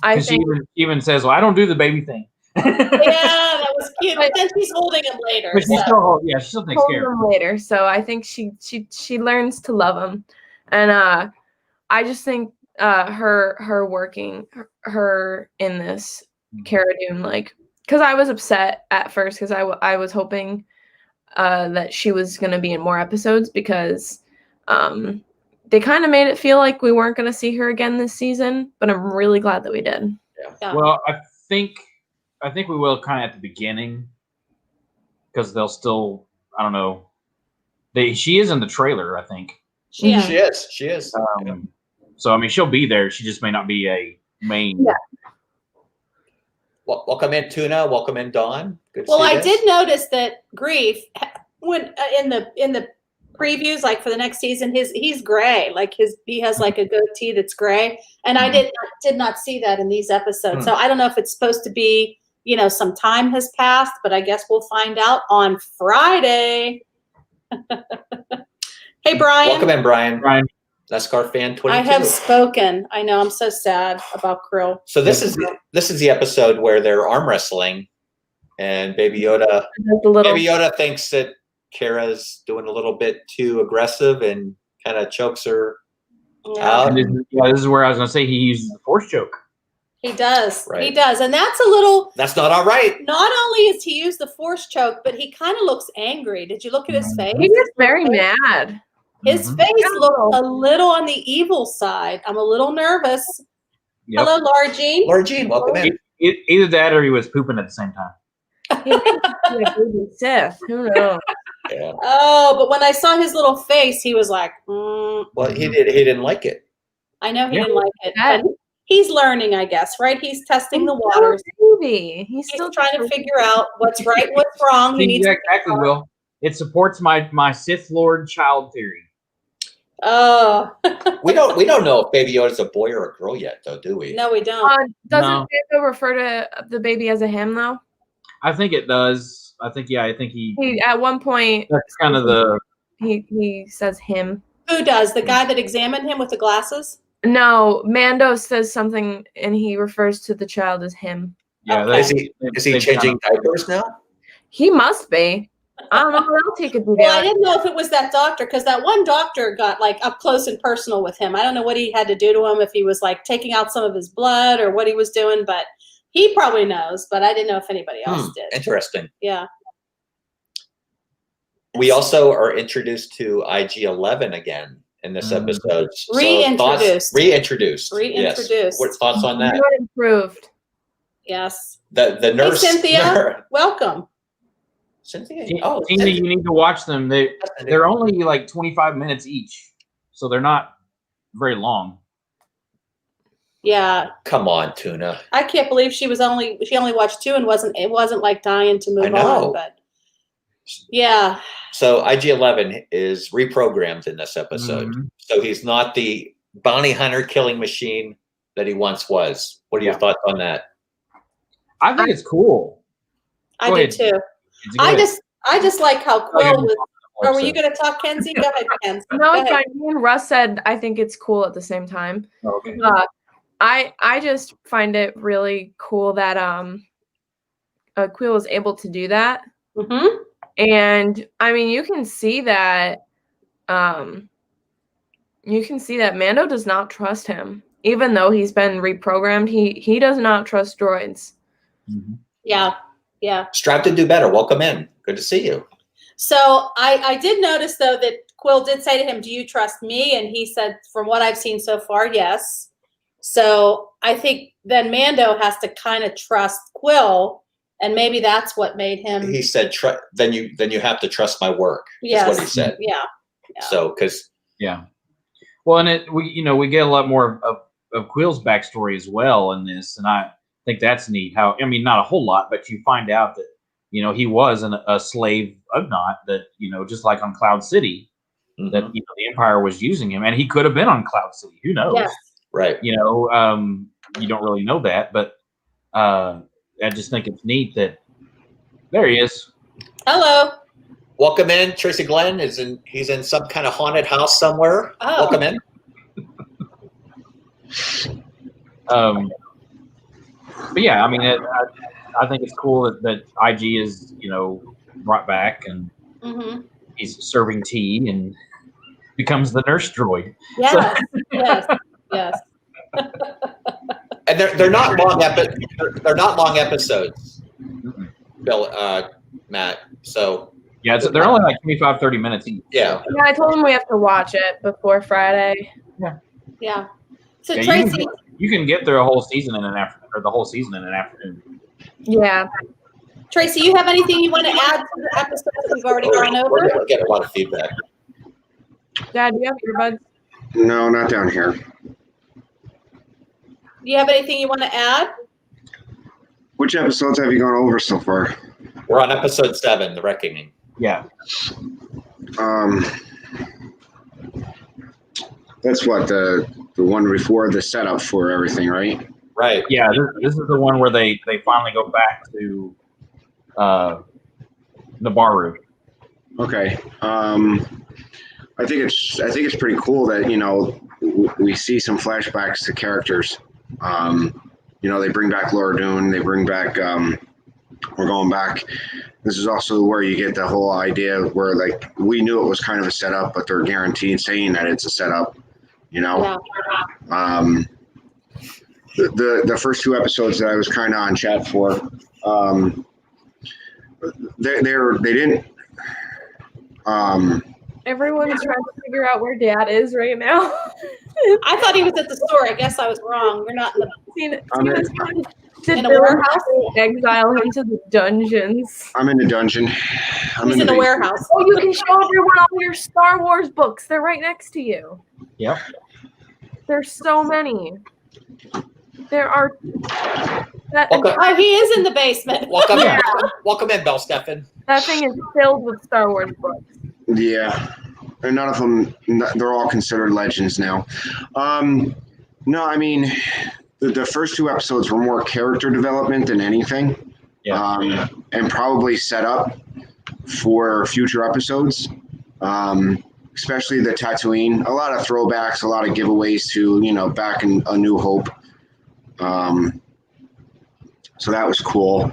I think she even says, "Well, I don't do the baby thing." Yeah, that was cute. But then she's holding him later. But she still takes care of him later. So I think she learns to love him, and I just think her working her in this Cara Dune, like, because I was upset at first because I was hoping that she was going to be in more episodes because they kind of made it feel like we weren't going to see her again this season, but I'm really glad that we did. Yeah. Well, I think we will kind of at the beginning because they'll still, I don't know. She is in the trailer, I think. She is. So I mean, she'll be there. She just may not be a main. Yeah. Well, welcome in, Tuna. Welcome in, Dawn. Good to well, see you I did notice that Grief, when in the previews, like for the next season, he's gray, like he has like a goatee that's gray, and I did not see that in these episodes. So I don't know if it's supposed to be, some time has passed, but I guess we'll find out on Friday. Hey, Brian. Welcome in, Brian. Brian. NASCAR fan 22. I have spoken. I know. I'm so sad about Krill. So this is the episode where they're arm wrestling, and Baby Yoda thinks that Kara's doing a little bit too aggressive and kind of chokes her out. And this is where I was going to say he uses the force choke. He does. Right. He does. And that's a little... That's not all right. Not only is he used the force choke, but he kind of looks angry. Did you look at his face? He gets very mad. His face looks a little on the evil side. I'm a little nervous. Yep. Hello, Laura Jean. Laura Jean, welcome in. Either that or he was pooping at the same time. He like baby Sith. Who knows? Yeah. Oh, but when I saw his little face, he was like, Well, he didn't like it. I know he didn't like it. But he's learning, I guess, right? He's testing the waters. He's still trying to figure out what's right, what's wrong. He needs exactly, Will. It supports my Sith Lord child theory. Oh. we don't know if Baby Yoda's a boy or a girl yet, though, do we? No, we don't. Doesn't Mando refer to the baby as a him, though? I think it does. I think he at one point. That's kind of the. He says him. Who does? The guy that examined him with the glasses? No, Mando says something, and he refers to the child as him. Yeah, okay. Is he changing diapers now? He must be. I don't know what else he could do. Well, I didn't know if it was that doctor, because that one doctor got like up close and personal with him. I don't know what he had to do to him, if he was like taking out some of his blood or what he was doing, but he probably knows. But I didn't know if anybody else did. Interesting. Yeah. We also are introduced to IG-11 again in this episode. Reintroduced. Reintroduced. Yes. What thoughts on that? Improved. Yes. The nurse. Hey, Cynthia. Welcome. Cynthia. Tina, you need to watch them. They're only like 25 minutes each, so they're not very long. Yeah. Come on, Tuna. I can't believe she only watched 2 and it wasn't like dying to move on. But yeah. So IG-11 is reprogrammed in this episode. So he's not the bounty hunter killing machine that he once was. What are your thoughts on that? I think it's cool. I do too. I just like how Quill was. Or were you going to talk, Kenzie? Go ahead, Kenzie. No, it's fine. Me and Russ said I think it's cool at the same time. Okay. I just find it really cool that Quill was able to do that. Mm-hmm. And I mean, you can see that Mando does not trust him, even though he's been reprogrammed. He does not trust droids. Mm-hmm. Yeah. Strive to do better. Welcome in. Good to see you. So I did notice, though, that Quill did say to him, "Do you trust me?" And he said, from what I've seen so far, yes. So I think then Mando has to kind of trust Quill, and maybe that's what made him. He said, "Then you have to trust my work." Yes. Is what he said. Yeah. So well, and we get a lot more of Quill's backstory as well in this, and I think that's neat. How not a whole lot, but you find out that he was a slave of Not, that just like on Cloud City, that the Empire was using him, and he could have been on Cloud City. Who knows? Yes. Right. You don't really know that, but I just think it's neat that there he is. Hello. Welcome in. Tracy Glenn he's in some kind of haunted house somewhere. Oh. Welcome in. But yeah, I think it's cool that IG is brought back, and he's serving tea and becomes the nurse droid. Yes. Yes. And they're not long they're not long episodes, Bill, Matt. So yeah, they're only like 25, 30 minutes each. Yeah. Yeah, I told him we have to watch it before Friday. Yeah. So Yeah, Tracy, you can get through a whole season in an afternoon, or the whole season in an afternoon. Yeah. Tracy, you have anything you want to add to the episodes that we've already gone over? We're getting a lot of feedback. Dad, do you have earbuds? No, not down here. Do you have anything you want to add? Which episodes have you gone over so far? We're on episode 7, The Reckoning. Yeah. That's what the one before the setup for everything, right? Right. Yeah, this is the one where they finally go back to the bar room. Okay. I think it's pretty cool that we see some flashbacks to characters. They bring back Laura Dune. They bring back. We're going back. This is also where you get the whole idea where like we knew it was kind of a setup, but they're guaranteed saying that it's a setup. Yeah. The first 2 episodes that I was kind of on chat for, they didn't. Everyone's trying to figure out where Dad is right now. I thought he was at the store. I guess I was wrong. We're not in the Tina's trying to in a warehouse. Exile him to the dungeons. I'm in the dungeon. He's in a warehouse. Oh, you can show everyone all your Star Wars books. They're right next to you. Yep. There's so many. There are. Oh, he is in the basement. Welcome in. Welcome in, Bell Stefan. That thing is filled with Star Wars books. Yeah, and none of them. They're all considered legends now. No, I mean, the first 2 episodes were more character development than anything. Yeah. And probably set up for future episodes. Especially the Tatooine. A lot of throwbacks, a lot of giveaways to back in A New Hope. So that was cool.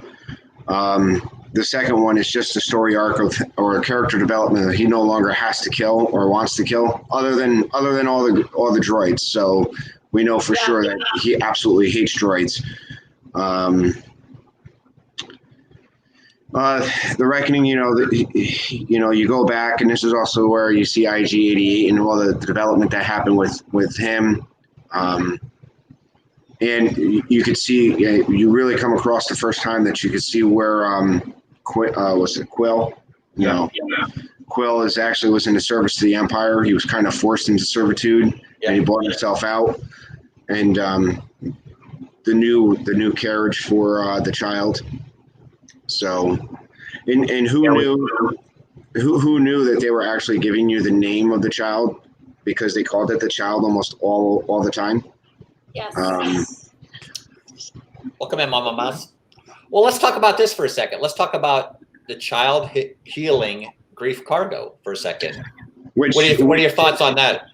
The second one is just a story arc or character development that he no longer has to kill or wants to kill, other than all the droids. So we know for sure that he absolutely hates droids. The Reckoning, you go back, and this is also where you see IG-88 and all the development that happened with him. And you could see, you really come across the first time that you could see where, was it Quill? Quill was in the service to the Empire. He was kind of forced into servitude, and he bought himself out. And the new carriage for the child. So, and who knew that they were actually giving you the name of the child, because they called it the child almost all the time. Yes. Welcome in, Mama Mas. Well, let's talk about this for a second. Let's talk about the child healing grief cargo for a second. What are your thoughts on that?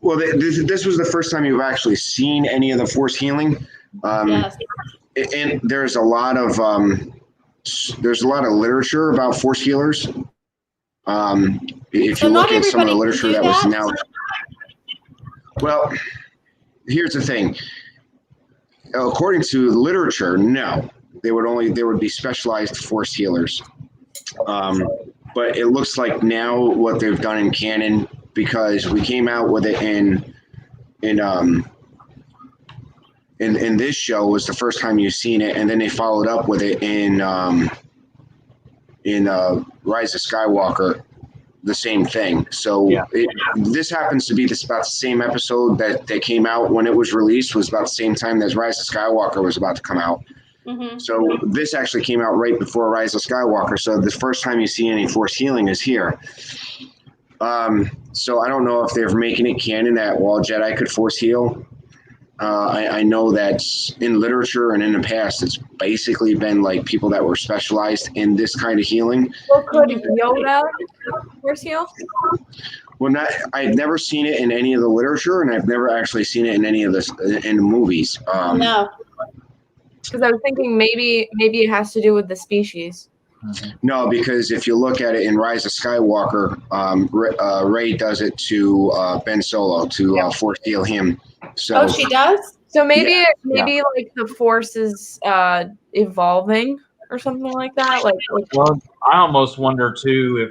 Well, this was the first time you've actually seen any of the Force healing. Yes. And there's a lot of literature about Force healers. If you look at some of the literature that was now, well, here's the thing. According to the literature, no, there would be specialized Force healers. But it looks like now what they've done in canon, because we came out with it in this show, was the first time you've seen it, and then they followed up with it in Rise of Skywalker, the same thing. So this happens to be about the same episode that came out when it was released, was about the same time that Rise of Skywalker was about to come out. Mm-hmm. So this actually came out right before Rise of Skywalker. So the first time you see any Force healing is here. So I don't know if they're making it canon that all Jedi could Force heal. I know that in literature and in the past, it's basically been like people that were specialized in this kind of healing. Well, could Yoda Force heal? Well, I've never seen it in any of the literature, and I've never actually seen it in any of in the movies. No. Because I was thinking maybe it has to do with the species. No, because if you look at it in Rise of Skywalker, Rey does it to Ben Solo to Force heal him. So, she does? So maybe like the Force is evolving or something like that. Well, I almost wonder too if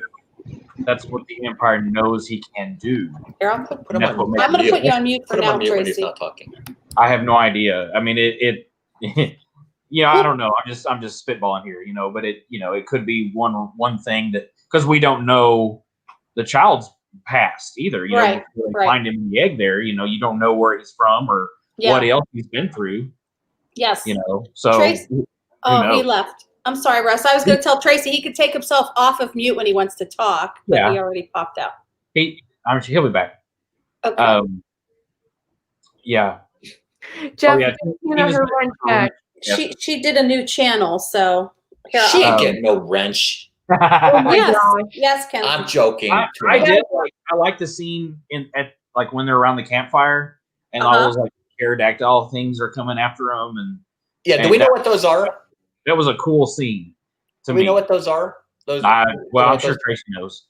that's what the Empire knows he can do. Here, I'm going to put you on mute for now, Tracy. He's not talking. I have no idea. I mean, it I don't know. I'm just spitballing here, but it could be one thing that, because we don't know the child's past either, right, before they find him in the egg there, you don't know where he's from or what else he's been through. Yes. So Tracy, he left. I'm sorry, Russ. I was going to tell Tracy he could take himself off of mute when he wants to talk, but he already popped out. He'll be back. Okay. Yeah. Jeff, yeah. her wrench back. She did a new channel, so here, she ain't getting no wrench. Oh my yes, gosh. yes, Ken. I'm joking. I like the scene at like when they're around the campfire and all those like pterodactyl things are coming after them and do we know what those are? That was a cool scene. Do we know what those are? Well, I'm sure Tracy knows,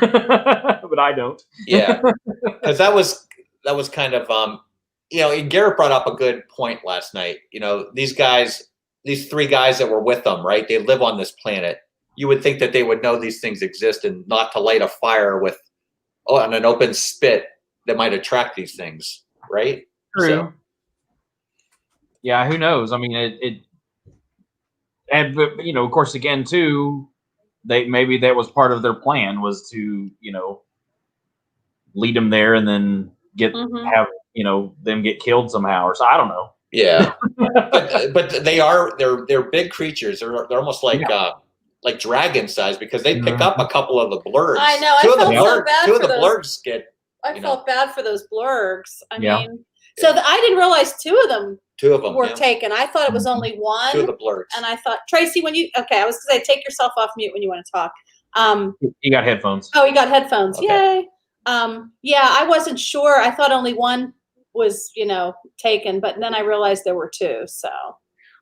but I don't. Yeah, because that was kind of and Garrett brought up a good point last night. These three guys that were with them, right? They live on this planet. You would think that they would know these things exist and not to light a fire on an open spit that might attract these things, right? True. So. Yeah, who knows? I mean, and of course, again, too, maybe that was part of their plan was to, lead them there and then have them get killed somehow, or so I don't know. Yeah, but they're big creatures. They're almost like dragon size because they pick up a couple of the blurgs. I know. I felt so bad for those. Blurgs get. I felt bad for those blurgs. I mean, so I didn't realize two of them were taken. I thought it was only one. Two of the blurgs. And I thought, Tracy, I was going to say, take yourself off mute when you want to talk. You got headphones. Oh, you got headphones. Okay. Yay. I wasn't sure. I thought only one was, taken, but then I realized there were two.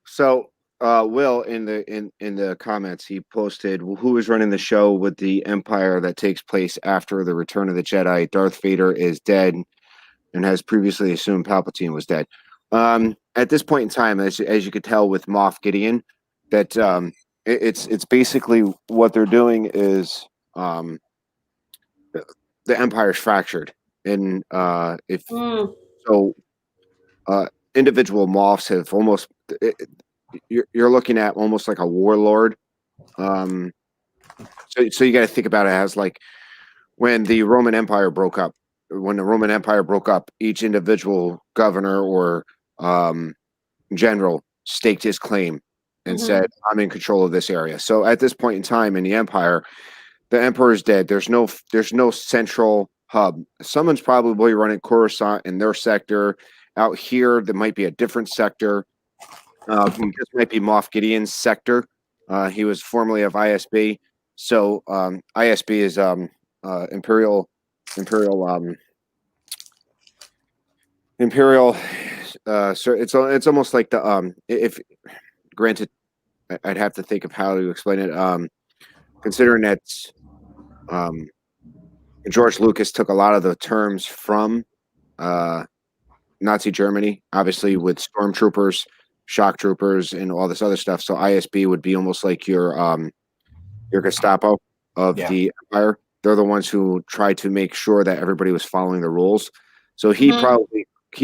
So Will in the comments, he posted who is running the show with the Empire that takes place after the Return of the Jedi. Darth Vader is dead and has previously assumed Palpatine was dead. At this point in time, as you could tell with Moff Gideon, that it's basically what they're doing is the Empire's fractured, and individual Moffs have almost. You're looking at almost like a warlord. So you got to think about it as like when the Roman Empire broke up. When the Roman Empire broke up, each individual governor or general staked his claim and said, "I'm in control of this area." So at this point in time in the Empire, the Emperor is dead. There's no central hub. Someone's probably running Coruscant in their sector. Out here, there might be a different sector. This might be Moff Gideon's sector. He was formerly of ISB. So ISB is Imperial. So it's almost like the if granted, I'd have to think of how to explain it. Considering that George Lucas took a lot of the terms from Nazi Germany, obviously with stormtroopers, shock troopers, and all this other stuff. So ISB would be almost like your Gestapo of the Empire. They're the ones who tried to make sure that everybody was following the rules. So he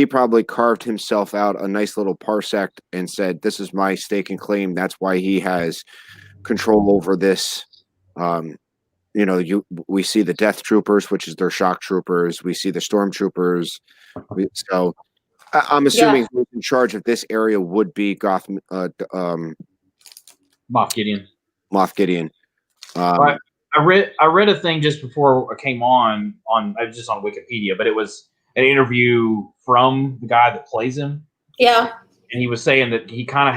probably carved himself out a nice little parsec and said, "This is my stake and claim." That's why he has control over this. We see the Death Troopers, which is their shock troopers. We see the Stormtroopers. So I'm assuming who's in charge of this area would be Moff Gideon. Moff Gideon. I read a thing just before I came on just on Wikipedia, but it was an interview from the guy that plays him. Yeah. And he was saying that he kind of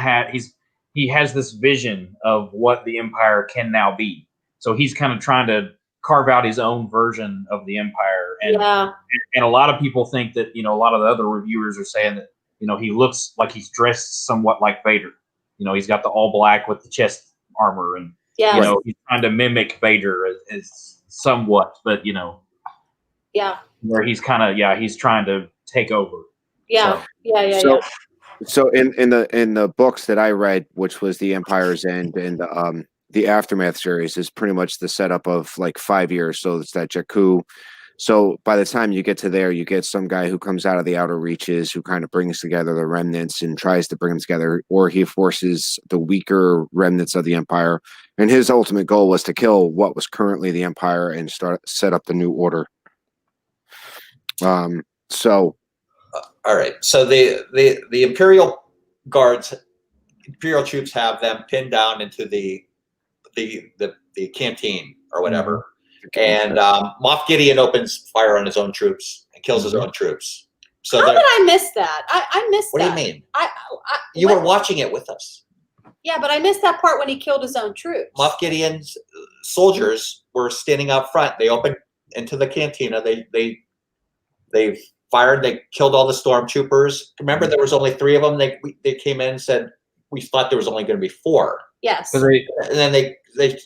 he has this vision of what the Empire can now be. So he's kind of trying to carve out his own version of the Empire. And and a lot of people think that, a lot of the other reviewers are saying that, he looks like he's dressed somewhat like Vader. He's got the all black with the chest armor and he's trying to mimic Vader as somewhat, but where he's kind of he's trying to take over. So in the books that I read, which was The Empire's End and the Aftermath series, is pretty much the setup of like 5 years. So it's that Jakku. So by the time you get to there, you get some guy who comes out of the outer reaches who kind of brings together the remnants and tries to bring them together, or he forces the weaker remnants of the Empire. And his ultimate goal was to kill what was currently the Empire and set up the new order. All right. So the Imperial Guards, Imperial troops have them pinned down into the canteen or whatever. And Moff Gideon opens fire on his own troops and kills his own troops. So how did I miss that? I missed what that. do you mean? You were watching it with us. Yeah, but I missed that part when he killed his own troops. Moff Gideon's soldiers were standing up front. They opened into the cantina. They fired. They killed all the stormtroopers. Remember, there was only 3 of them. They came in and said, we thought there was only going to be 4. Yes. And then they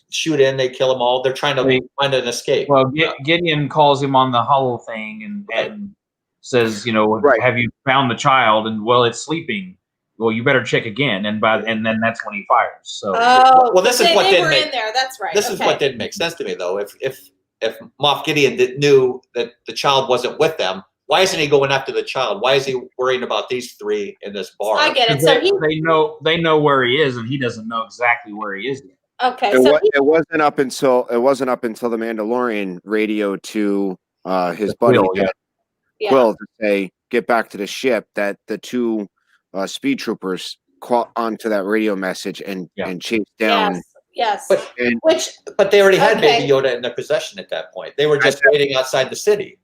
shoot in. They kill them all. They're trying to find an escape. Well, Gideon calls him on the hollow thing and says, have you found the child? And well, it's sleeping. Well, you better check again. And then that's when he fires. So well, this is what they didn't were make in there. That's right. This is what didn't make sense to me, though. If Moff Gideon knew that the child wasn't with them, why isn't he going after the child? Why is he worrying about these 3 in this bar? I get it. So they know where he is, and he doesn't know exactly where he is yet. Okay. It wasn't up until the Mandalorian radioed to his buddy Quill to say, "Get back to the ship." That the 2 speed troopers caught onto that radio message and chased down. Yes. But they already had Baby Yoda in their possession at that point. They were just waiting outside the city.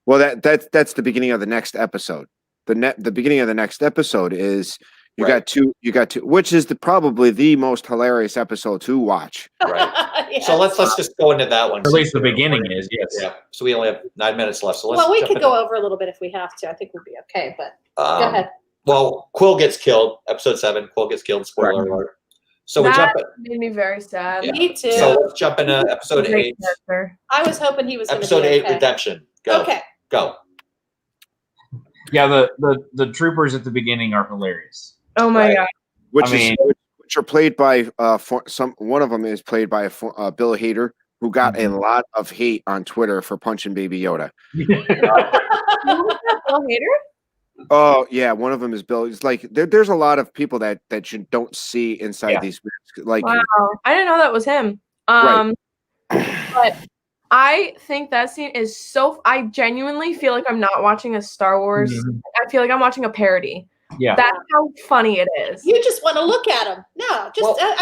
Well, that's the beginning of the next episode. The beginning of the next episode is you got two, which is probably the most hilarious episode to watch. Right. Yes. So let's just go into that one. At least the beginning is, yes. Yeah. So we only have 9 minutes left. So let's. We could go over a little bit if we have to. I think we'll be okay. But go ahead. Well, Quill gets killed. Episode 7. Quill gets killed. Spoiler alert. So we're jumping. Made me very sad. Yeah. Me too. So let's jump into episode 8. I was hoping he was going to be episode 8 okay. Redemption. Go. Okay. Go. Yeah, the troopers at the beginning are hilarious. Oh my god! Which are played by one of them is played by Bill Hader, who got a lot of hate on Twitter for punching Baby Yoda. Bill Hader? Oh yeah, one of them is Bill. It's like there's a lot of people that you don't see inside these movies. Like, wow, I didn't know that was him. But I think that scene is so. I genuinely feel like I'm not watching a Star Wars. Mm-hmm. I feel like I'm watching a parody. Yeah, that's how funny it is. You just want to look at him. No, I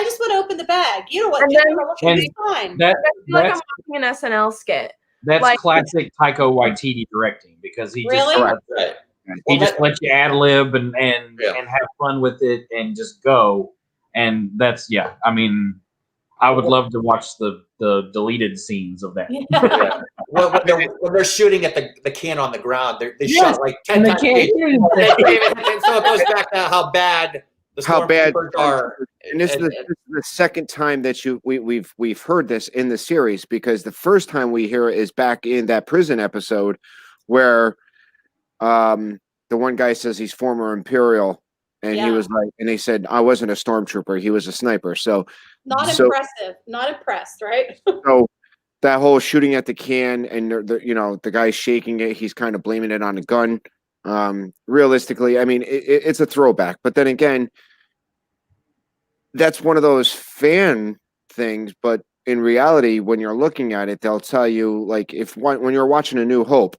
just want to open the bag. You know what? It's fine. I feel like I'm watching an SNL skit. That's classic Taika Waititi directing because he really? He just lets you ad lib and have fun with it and just go. And that's I mean, I would love to watch the deleted scenes of that. Yeah. When they're shooting at the can on the ground, they shot like 10 times. So it goes back to how bad the stormtroopers are. And this is the second time that we've heard this in the series, because the first time we hear it is back in that prison episode where the one guy says he's former Imperial. And he was like, and they said, I wasn't a stormtrooper. He was a sniper. So not impressive. Not impressed, right? So that whole shooting at the can and the guy's shaking it. He's kind of blaming it on the gun. Realistically, I mean, it's a throwback. But then again, that's one of those fan things. But in reality, when you're looking at it, they'll tell you, like, when you're watching A New Hope,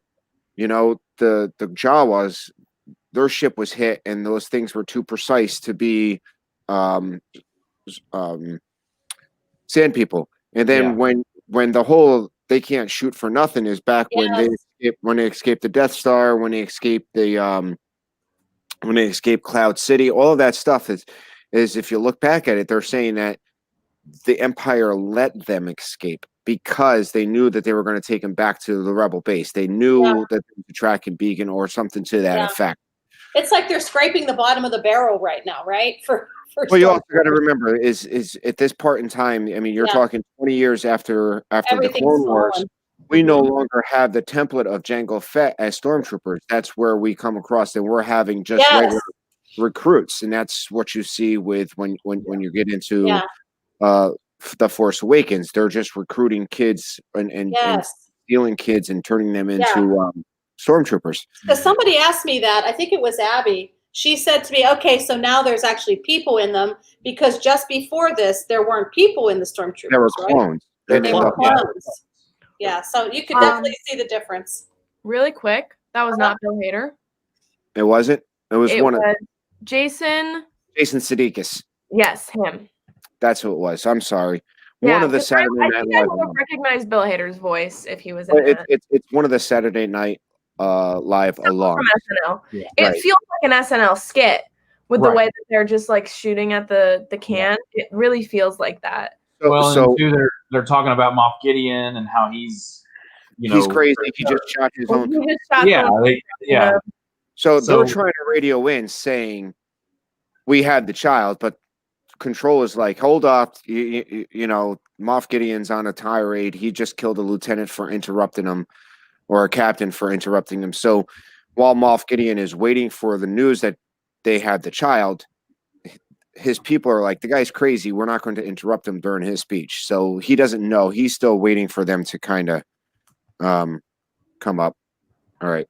the Jawas, their ship was hit and those things were too precise to be sand people. And then when the whole they can't shoot for nothing is back when they escaped the Death Star, when they escaped Cloud City, all of that stuff is if you look back at it, they're saying that the Empire let them escape because they knew that they were going to take them back to the rebel base. They knew that there was a tracking beacon or something to that effect. It's like they're scraping the bottom of the barrel right now, right? Well, you also got to remember is at this part in time. I mean, you're talking 20 years after the Clone Wars. We no longer have the template of Jango Fett as stormtroopers. That's where we come across, and we're having just regular recruits, and that's what you see with when you get into the Force Awakens. They're just recruiting kids and stealing kids and turning them into stormtroopers. Because somebody asked me that, I think it was Abby. She said to me, okay, so now there's actually people in them, because just before this, there weren't people in the stormtroopers. There were clones. Right? They were clones. Yeah, so you could definitely see the difference. Really quick, that was not Bill Hader. It wasn't? It was Jason Sudeikis. Yes, him. That's who it was. I'm sorry. One of the Saturday Night Live. I would have recognized Bill Hader's voice if he was in it. It's one of the Saturday Night live along. From SNL. Yeah. It Right. feels like an SNL skit with the Right. way that they're just like shooting at the can. It really feels like that. And two, they're talking about Moff Gideon and how he's, he's crazy. He just shot his own. He just shot Yeah, someone. So they're trying to radio in saying we had the child, but Control is like, hold up, you know, Moff Gideon's on a tirade. He just killed a lieutenant for interrupting him, or a captain for interrupting him. So while Moff Gideon is waiting for the news that they had the child, his people are like, the guy's crazy. We're not going to interrupt him during his speech. So he doesn't know. He's still waiting for them to kind of come up. All right.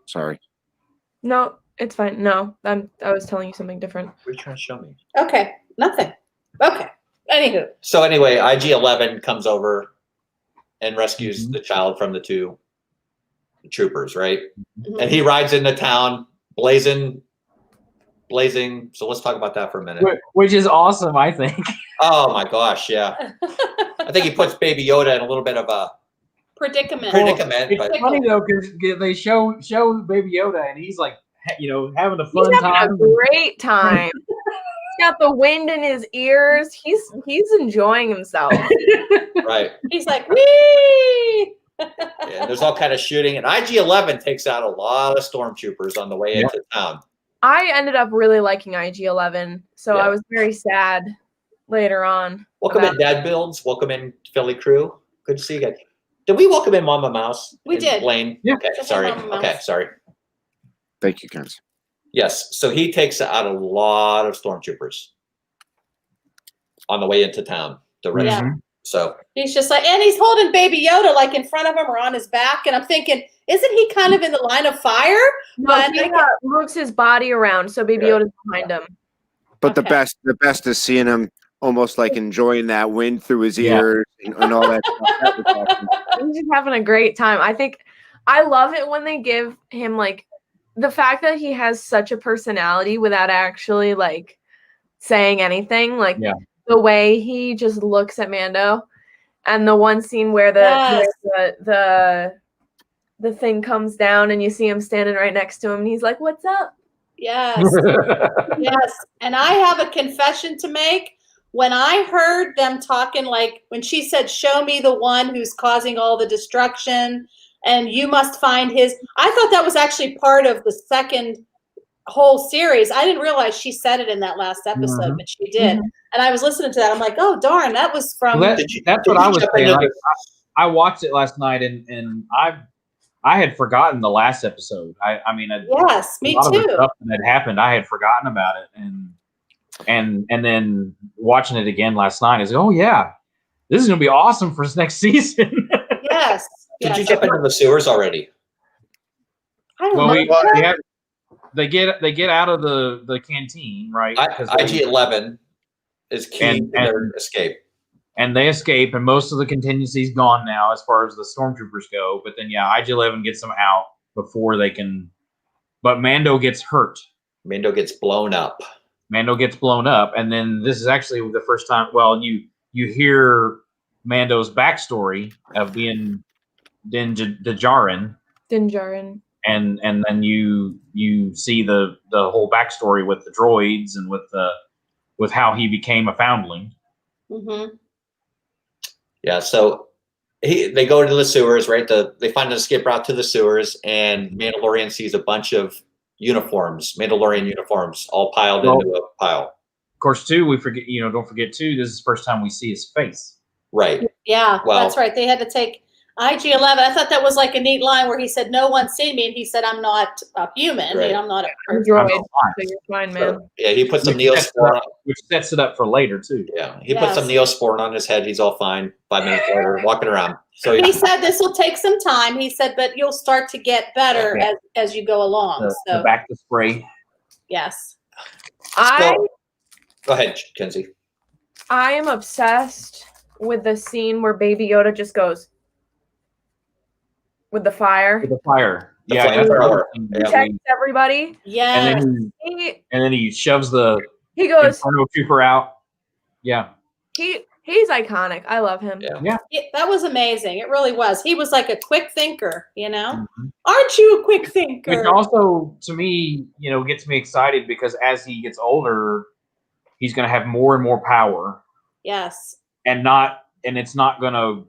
Sorry. No, it's fine. No, I was telling you something different. What are you trying to show me? Okay, nothing. Okay. Anywho. So anyway, IG-11 comes over and rescues the child from the two troopers, right? Mhm. And he rides into town, blazing. So let's talk about that for a minute. which is awesome, I think. Oh my gosh, yeah. I think he puts Baby Yoda in a little bit of a predicament. It's but funny though because they show Baby Yoda and he's like, having a fun He's having time. a great time. He's got the wind in his ears. He's enjoying himself. Right. He's like, wee! Yeah, there's all kind of shooting, and IG-11 takes out a lot of stormtroopers on the way into town. I ended up really liking IG-11, so I was very sad later on. Welcome in, Dad Builds. Welcome in, Philly Crew. Good to see you guys. Did we welcome in Mama Mouse? We did. Blaine? Yeah. Okay, sorry. Okay, sorry. Thank you, Kens. Yes, so he takes out a lot of stormtroopers on the way into town. Yeah. So he's just like, and he's holding Baby Yoda like in front of him or on his back, and I'm thinking, isn't he kind of in the line of fire? No, he moves his body around, so Baby Yoda's behind him. But the best is seeing him almost like enjoying that wind through his ears and all that stuff. That was awesome. He's just having a great time. I love it when they give him like the fact that he has such a personality without actually like saying anything. Like the way he just looks at Mando, and the one scene where the thing comes down and you see him standing right next to him, and he's like, "What's up?" Yes. Yes. And I have a confession to make. When I heard them talking, like when she said, show me the one who's causing all the destruction and you must find his, I thought that was actually part of the second whole series. I didn't realize she said it in that last episode, but she did. And I was listening to that. I'm like, oh, darn, that was from. Well, that's what I was saying. Like, I watched it last night and I had forgotten the last episode. I mean, yes, me a lot too. Of the stuff that had happened, I had forgotten about it, and then watching it again last night is, oh yeah, this is gonna be awesome for this next season. Yes. Did you jump into the sewers already? I don't know. They get out of the canteen, right? IG-11 is key to their escape. And they escape, and most of the contingency's gone now as far as the stormtroopers go. But then, IG-11 gets them out before they can. But Mando gets hurt. Mando gets blown up. And then this is actually the first time. Well, you hear Mando's backstory of being Din Djarin. And then you see the whole backstory with the droids and with how he became a foundling. Mm-hmm. Yeah, so they go to the sewers, right? They find an escape route to the sewers, and Mandalorian sees a bunch of Mandalorian uniforms, all piled into a pile. Of course, too, don't forget too, this is the first time we see his face. Right. Yeah, that's right. They had to take IG-11. I thought that was like a neat line where he said, "No one's seen me," and he said, "I'm not a human. Right. I'm not a droid. So you're fine, man." So, yeah, he put some Neosporin, which sets it up for later too. Yeah, he put some Neosporin on his head. He's all fine. 5 minutes later, walking around. So he said this will take some time. He said, but you'll start to get better as you go along. The back to spray. Yes. Go ahead, Kenzie. I am obsessed with the scene where Baby Yoda just goes with the fire. Protects everybody. Yeah. And then he shoves the Inferno trooper out. Yeah. He's iconic. I love him. Yeah. That was amazing. It really was. He was like a quick thinker, you know? Mhm. Aren't you a quick thinker? Which also, to me, gets me excited because as he gets older, he's going to have more and more power, Yes. and it's not going to,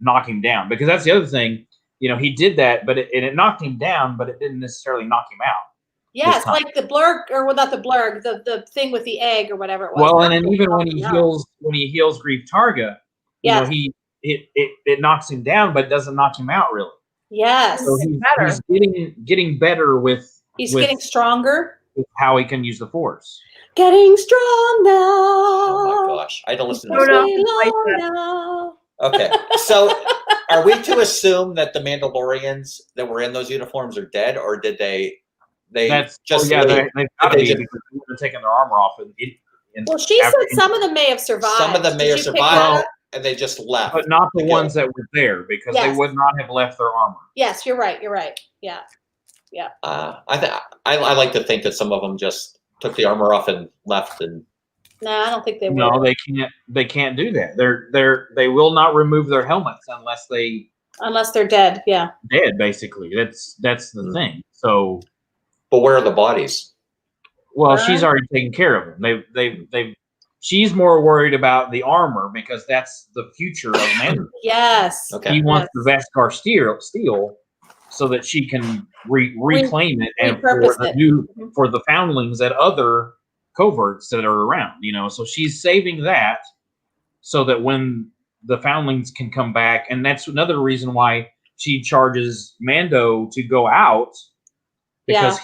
knock him down, because that's the other thing. He did that, but it knocked him down, but it didn't necessarily knock him out. Yes, like the blurg, or well, not the blurg, the thing with the egg or whatever it was. Well, and then even when he heals Grief Targa, Yes. it knocks him down, but it doesn't knock him out really. Yes. So he's getting better with. He's getting stronger. With how he can use the Force. Getting strong now. Oh my gosh, I had to listen to this. Okay, so are we to assume that the Mandalorians that were in those uniforms are dead, or did they they've got to be, because they're taking their armor off. Well, she said some of them may have survived. Some of them may have survived, and they just left. But not the ones that were there, because they would not have left their armor. Yes, you're right. You're right. Yeah. Yeah. I like to think that some of them just took the armor off and left. And no, I don't think they will. No, they can't. They can't do that. They will not remove their helmets unless they're dead. Yeah. Dead, basically. That's the thing. So. But where are the bodies? Well, she's already taken care of them. She's more worried about the armor because that's the future of Mandalorian. Yes. Okay. He wants the Beskar steel so that she can reclaim it and for the foundlings at other coverts that are around. So she's saving that so that when the foundlings can come back, and that's another reason why she charges Mando to go out. Because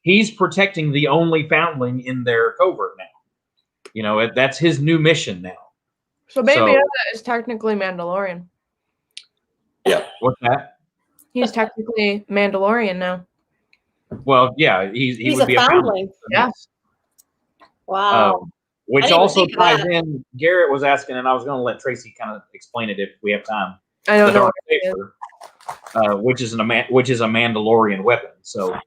he's protecting the only foundling in their covert now. That's his new mission now. So Baby Yoda is technically Mandalorian. Yeah. What's that? He's technically Mandalorian now. Well, yeah, he would be a foundling. Yes. Wow. Which also ties in. Garrett was asking, and I was going to let Tracy kind of explain it if we have time. I don't know. Which is a Mandalorian weapon. So.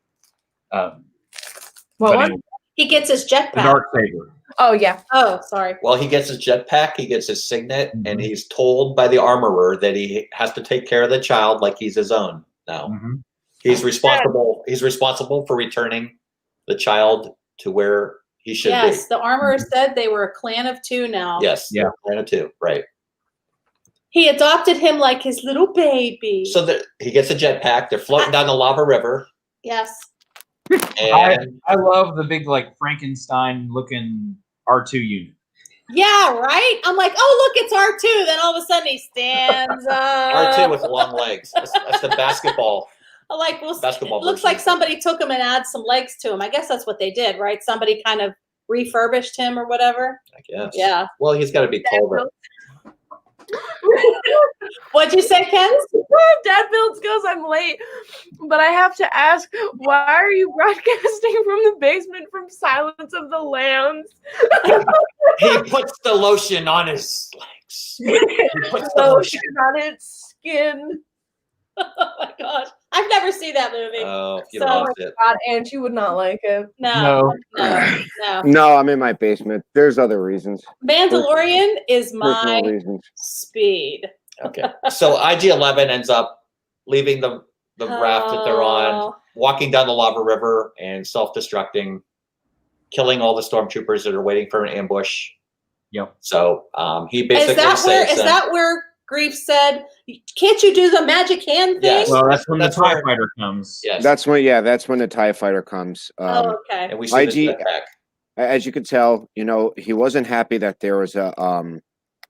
He gets his jetpack. The dark saber. Oh yeah. Oh, sorry. Well, he gets his jetpack. He gets his signet, and he's told by the armorer that he has to take care of the child like he's his own. Now he's responsible. He's responsible for returning the child to where he should be. Yes, the armorer said they were a clan of two now. Yes. Yeah. Clan of two. Right. He adopted him like his little baby. So he gets a jetpack. They're floating down the lava river. Yes. And I love the big Frankenstein looking R2 unit. Yeah, right? I'm like, oh, look, it's R2. Then all of a sudden he stands up. R2 with long legs. That's the basketball. Basketball it looks like somebody took him and added some legs to him. I guess that's what they did, right? Somebody kind of refurbished him or whatever. I guess. Yeah. Well, he's got to be taller. What'd you say, Ken? Dad Builds goes, I'm late, but I have to ask, why are you broadcasting from the basement from Silence of the Lambs? He puts the lotion on his legs. He puts the lotion on its skin. Oh my gosh. I've never seen that movie. Oh, you loved it. God, and you would not like it. No. No, I'm in my basement. There's other reasons. Mandalorian is my speed. Okay. So IG-11 ends up leaving the raft that they're on, walking down the lava river and self-destructing, killing all the stormtroopers that are waiting for an ambush. Yep. So he basically is that where Grief said, "Can't you do the magic hand thing?" Yes. Well, that's when the TIE fighter comes. Yes. That's when the TIE fighter comes. Okay. And we see the jetpack. As you could tell, he wasn't happy that there was a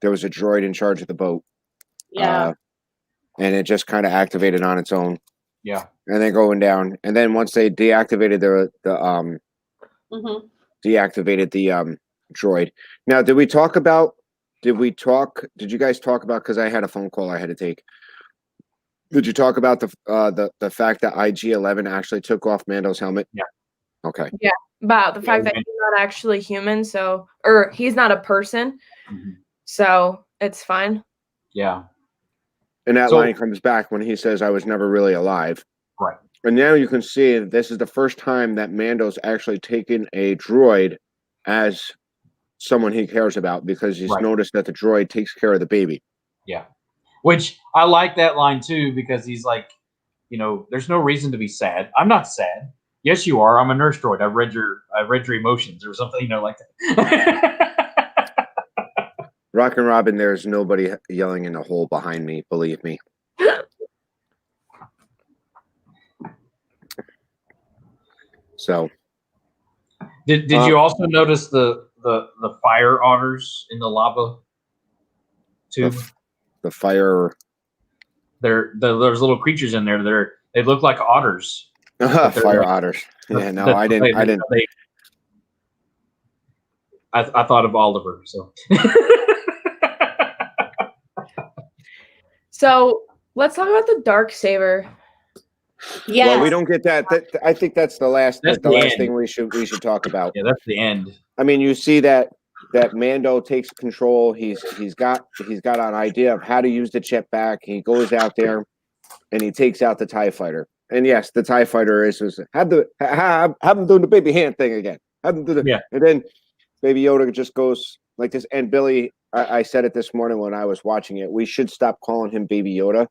droid in charge of the boat. Yeah. And it just kind of activated on its own. Yeah. And then going down, and then once they deactivated deactivated the droid. Now, did you guys talk about, because I had a phone call I had to take. Did you talk about the fact that IG-11 actually took off Mando's helmet? Yeah. Okay. Yeah. About the fact that he's not actually human, or he's not a person. So it's fine. Yeah. And that line comes back when he says, "I was never really alive." Right. And now you can see this is the first time that Mando's actually taken a droid as someone he cares about because he's noticed that the droid takes care of the baby. Yeah. Which I like that line too, because he's like, there's no reason to be sad. I'm not sad. Yes, you are. I'm a nurse droid. I've read your emotions or something, like that. Rock and Robin, there's nobody yelling in the hole behind me, believe me. So did you also notice the fire otters in the lava tube? The fire. There's little creatures in there. They look like otters. Fire otters. Yeah, no, I didn't. I thought of Oliver. So. So let's talk about the Darksaber. Yeah. Well, we don't get that. I think that's the last thing we should talk about. Yeah, that's the end. I mean, you see that Mando takes control. He's got an idea of how to use the chip back. He goes out there and he takes out the TIE fighter. And yes, the TIE fighter is have him doing the baby hand thing again. Have him do the and then Baby Yoda just goes like this. And Billy, I said it this morning when I was watching it. We should stop calling him Baby Yoda.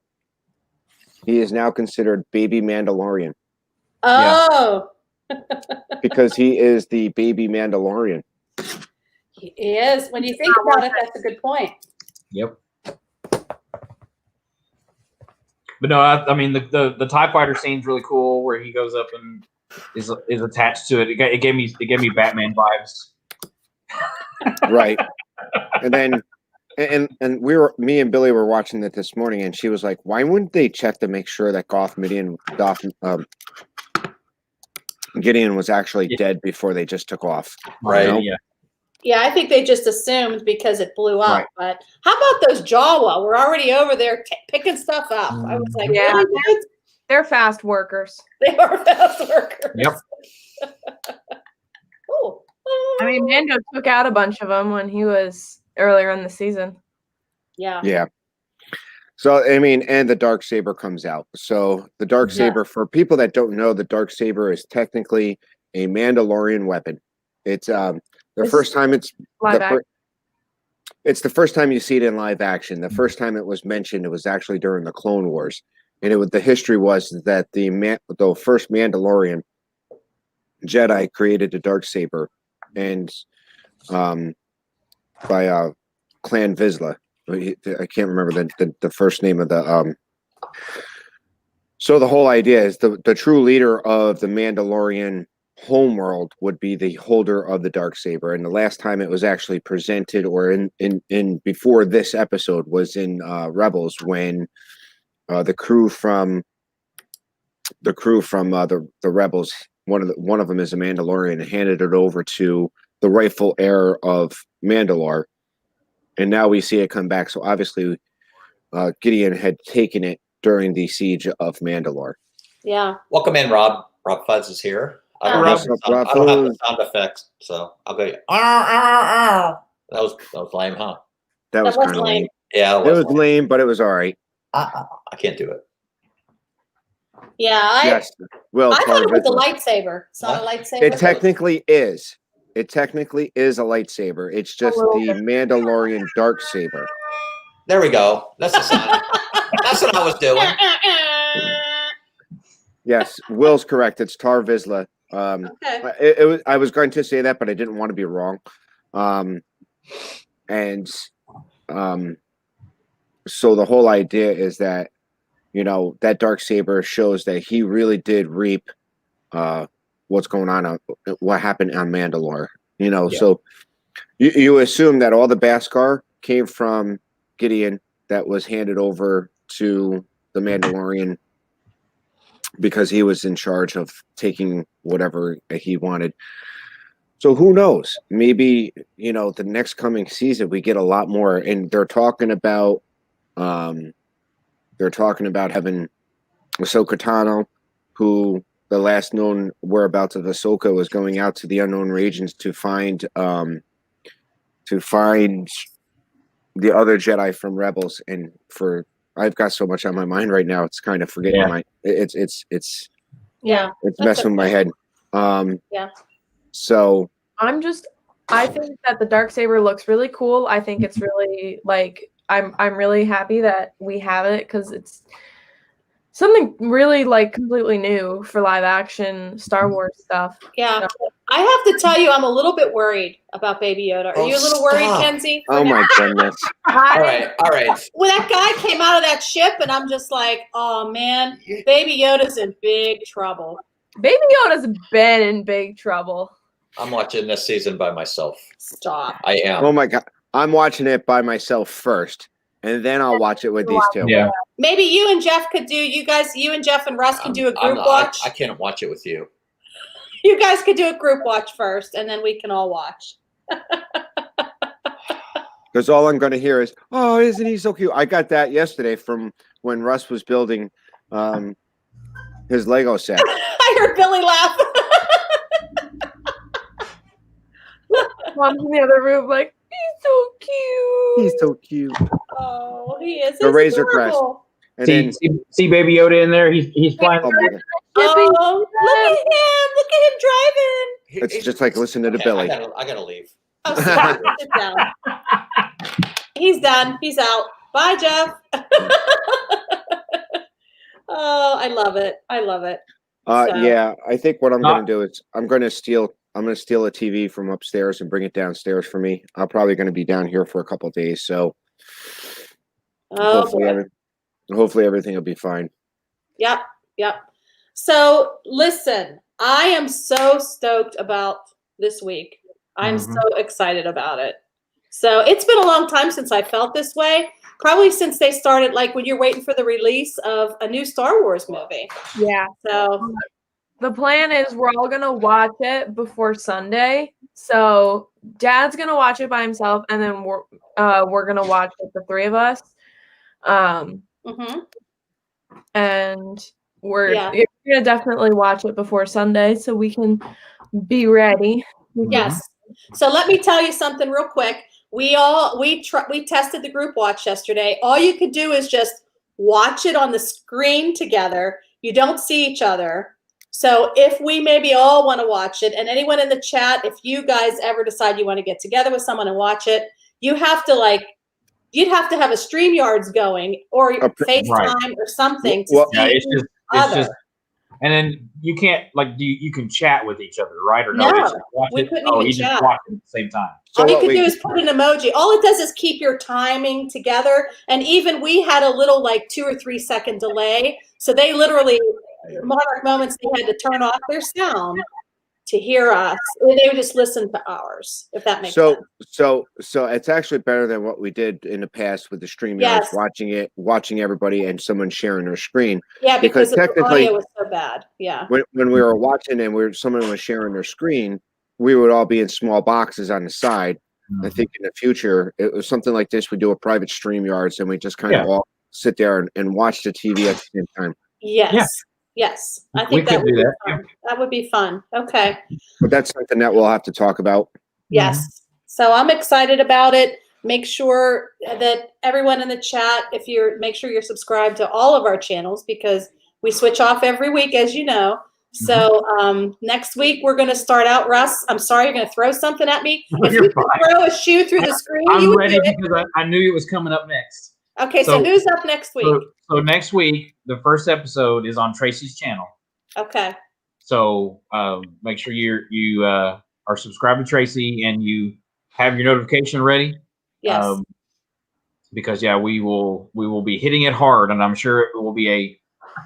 He is now considered Baby Mandalorian. Oh. Yeah. Because he is the baby Mandalorian. He is. When you think about it, that's a good point. Yep. But no, I mean the TIE fighter scene's really cool where he goes up and is attached to it. It gave me Batman vibes. Right. And then and me and Billy were watching it this morning, and she was like, "Why wouldn't they check to make sure that Gideon was actually dead before they just took off?" Right. Yeah. Yeah, I think they just assumed because it blew up. Right. But how about those Jawa? We're already over there picking stuff up. I was like, yeah, really, guys? They're fast workers. They are fast workers. Yep. Cool. I mean, Mando took out a bunch of them when he was earlier in the season. Yeah. Yeah. So, I mean, and the Darksaber comes out. So the Darksaber, for people that don't know, the Darksaber is technically a Mandalorian weapon. It's the first time it's the first time you see it in live action. The first time it was mentioned, it was actually during the Clone Wars. And the history was that the first Mandalorian Jedi created the Darksaber, and by Clan Vizsla. I can't remember the first name of the. So the whole idea is the true leader of the Mandalorian homeworld would be the holder of the Darksaber, and the last time it was actually presented, or in before this episode, was in Rebels, when the crew from the Rebels, one of them is a Mandalorian, and handed it over to the rightful heir of Mandalore. And now we see it come back. So obviously, Gideon had taken it during the siege of Mandalore. Yeah. Welcome in, Rob. Rob Fuzz is here. I don't have the sound effects, so I'll go. That was lame, huh? That was kind of lame. Yeah, it was lame, but it was all right. I can't do it. Yeah, yes. Well, I thought it was a lightsaber. It's not a lightsaber. It technically is. It technically is a lightsaber. It's just the Mandalorian Darksaber. There we go. That's the sound. That's what I was doing. Yes, Will's correct. It's Tar Vizsla. Okay. I was going to say that, but I didn't want to be wrong. So the whole idea is that, that Darksaber shows that he really did reap what's going on, what happened on Mandalore. So you assume that all the Beskar came from Gideon, that was handed over to the Mandalorian because he was in charge of taking whatever he wanted. So who knows? Maybe, the next coming season we get a lot more. And they're talking about having Ahsoka Tano, who the last known whereabouts of Ahsoka was going out to the unknown regions to find the other Jedi from Rebels. And I've got so much on my mind right now, it's kind of forgetting it's messing with my head. Yeah. So I'm just I think that the Darksaber looks really cool. I think it's really like I'm really happy that we have it because it's something really like completely new for live action Star Wars stuff. Yeah. So, I have to tell you, I'm a little bit worried about Baby Yoda. Are you a little worried, Kenzie? Oh my goodness. All right. Well, that guy came out of that ship, and I'm just like, oh man, Baby Yoda's in big trouble. Baby Yoda's been in big trouble. I'm watching this season by myself. Stop. I am. Oh my God. I'm watching it by myself first, and then I'll watch it with these two. Yeah. Maybe you and Jeff could do. You and Jeff and Russ could do a group watch. I can't watch it with you. You guys could do a group watch first, and then we can all watch. Because all I'm going to hear is, "Oh, isn't he so cute?" I got that yesterday from when Russ was building his Lego set. I heard Billy laugh. Mom's in the other room, like, he's so cute. He's so cute. Oh, he is. The He's Razor Crest. adorable. And See, then, see Baby Yoda in there. He's flying. oh my God. Oh, look at him driving. It's just like listening to Billy. I gotta leave. Oh, sit down. He's done. He's out. Bye, Jeff. Oh, I love it. I love it. So- Yeah, I think what I'm going to do is I'm going to steal a TV from upstairs and bring it downstairs for me. I'm probably going to be down here for a couple of days, so hopefully everything will be fine. Yep. So listen, I am so stoked about this week. I'm so excited about it. So it's been a long time since I felt this way. Probably since they started, like when you're waiting for the release of a new Star Wars movie. Yeah. So the plan is we're all gonna watch it before Sunday. So Dad's gonna watch it by himself, and then we're gonna watch it, the three of us. And we're gonna definitely watch it before Sunday so we can be ready. Yes. So let me tell you something real quick. We tested the group watch yesterday. All you could do is just watch it on the screen together. You don't see each other. So if we maybe all want to watch it, and anyone in the chat, if you guys ever decide you want to get together with someone and watch it, you'd have to have a StreamYards going or FaceTime or something to see each other. And then you can't you can chat with each other, right? Or no, we couldn't even just chat. watch it at the same time. All you can do is put an emoji. All it does is keep your timing together. And even we had a little 2 or 3 second delay. So they literally, Monarch Moments, they had to turn off their sound to hear us. Or they would just listen to ours, if that makes sense. So it's actually better than what we did in the past with the StreamYards, watching everybody and someone sharing their screen. Yeah, because the technically audio was so bad. Yeah. When we were watching and someone was sharing their screen, we would all be in small boxes on the side. I think in the future, it was something like this. We do a private StreamYards and we just kind of all sit there and watch the TV at the same time. Yes. Yeah. Yes. I think that would be fun. That would be fun. Okay. But that's something that we'll have to talk about. Yes. So I'm excited about it. Make sure that everyone in the chat, make sure you're subscribed to all of our channels because we switch off every week, as you know. So next week we're going to start out. Russ, I'm sorry, you're going to throw something at me. If you throw a shoe through the screen, I'm ready because I knew it was coming up next. Okay, so who's up next week? So next week, the first episode is on Tracy's channel. Okay. So make sure you are subscribed to Tracy and you have your notification ready. Yes. Because we will be hitting it hard, and I'm sure it will be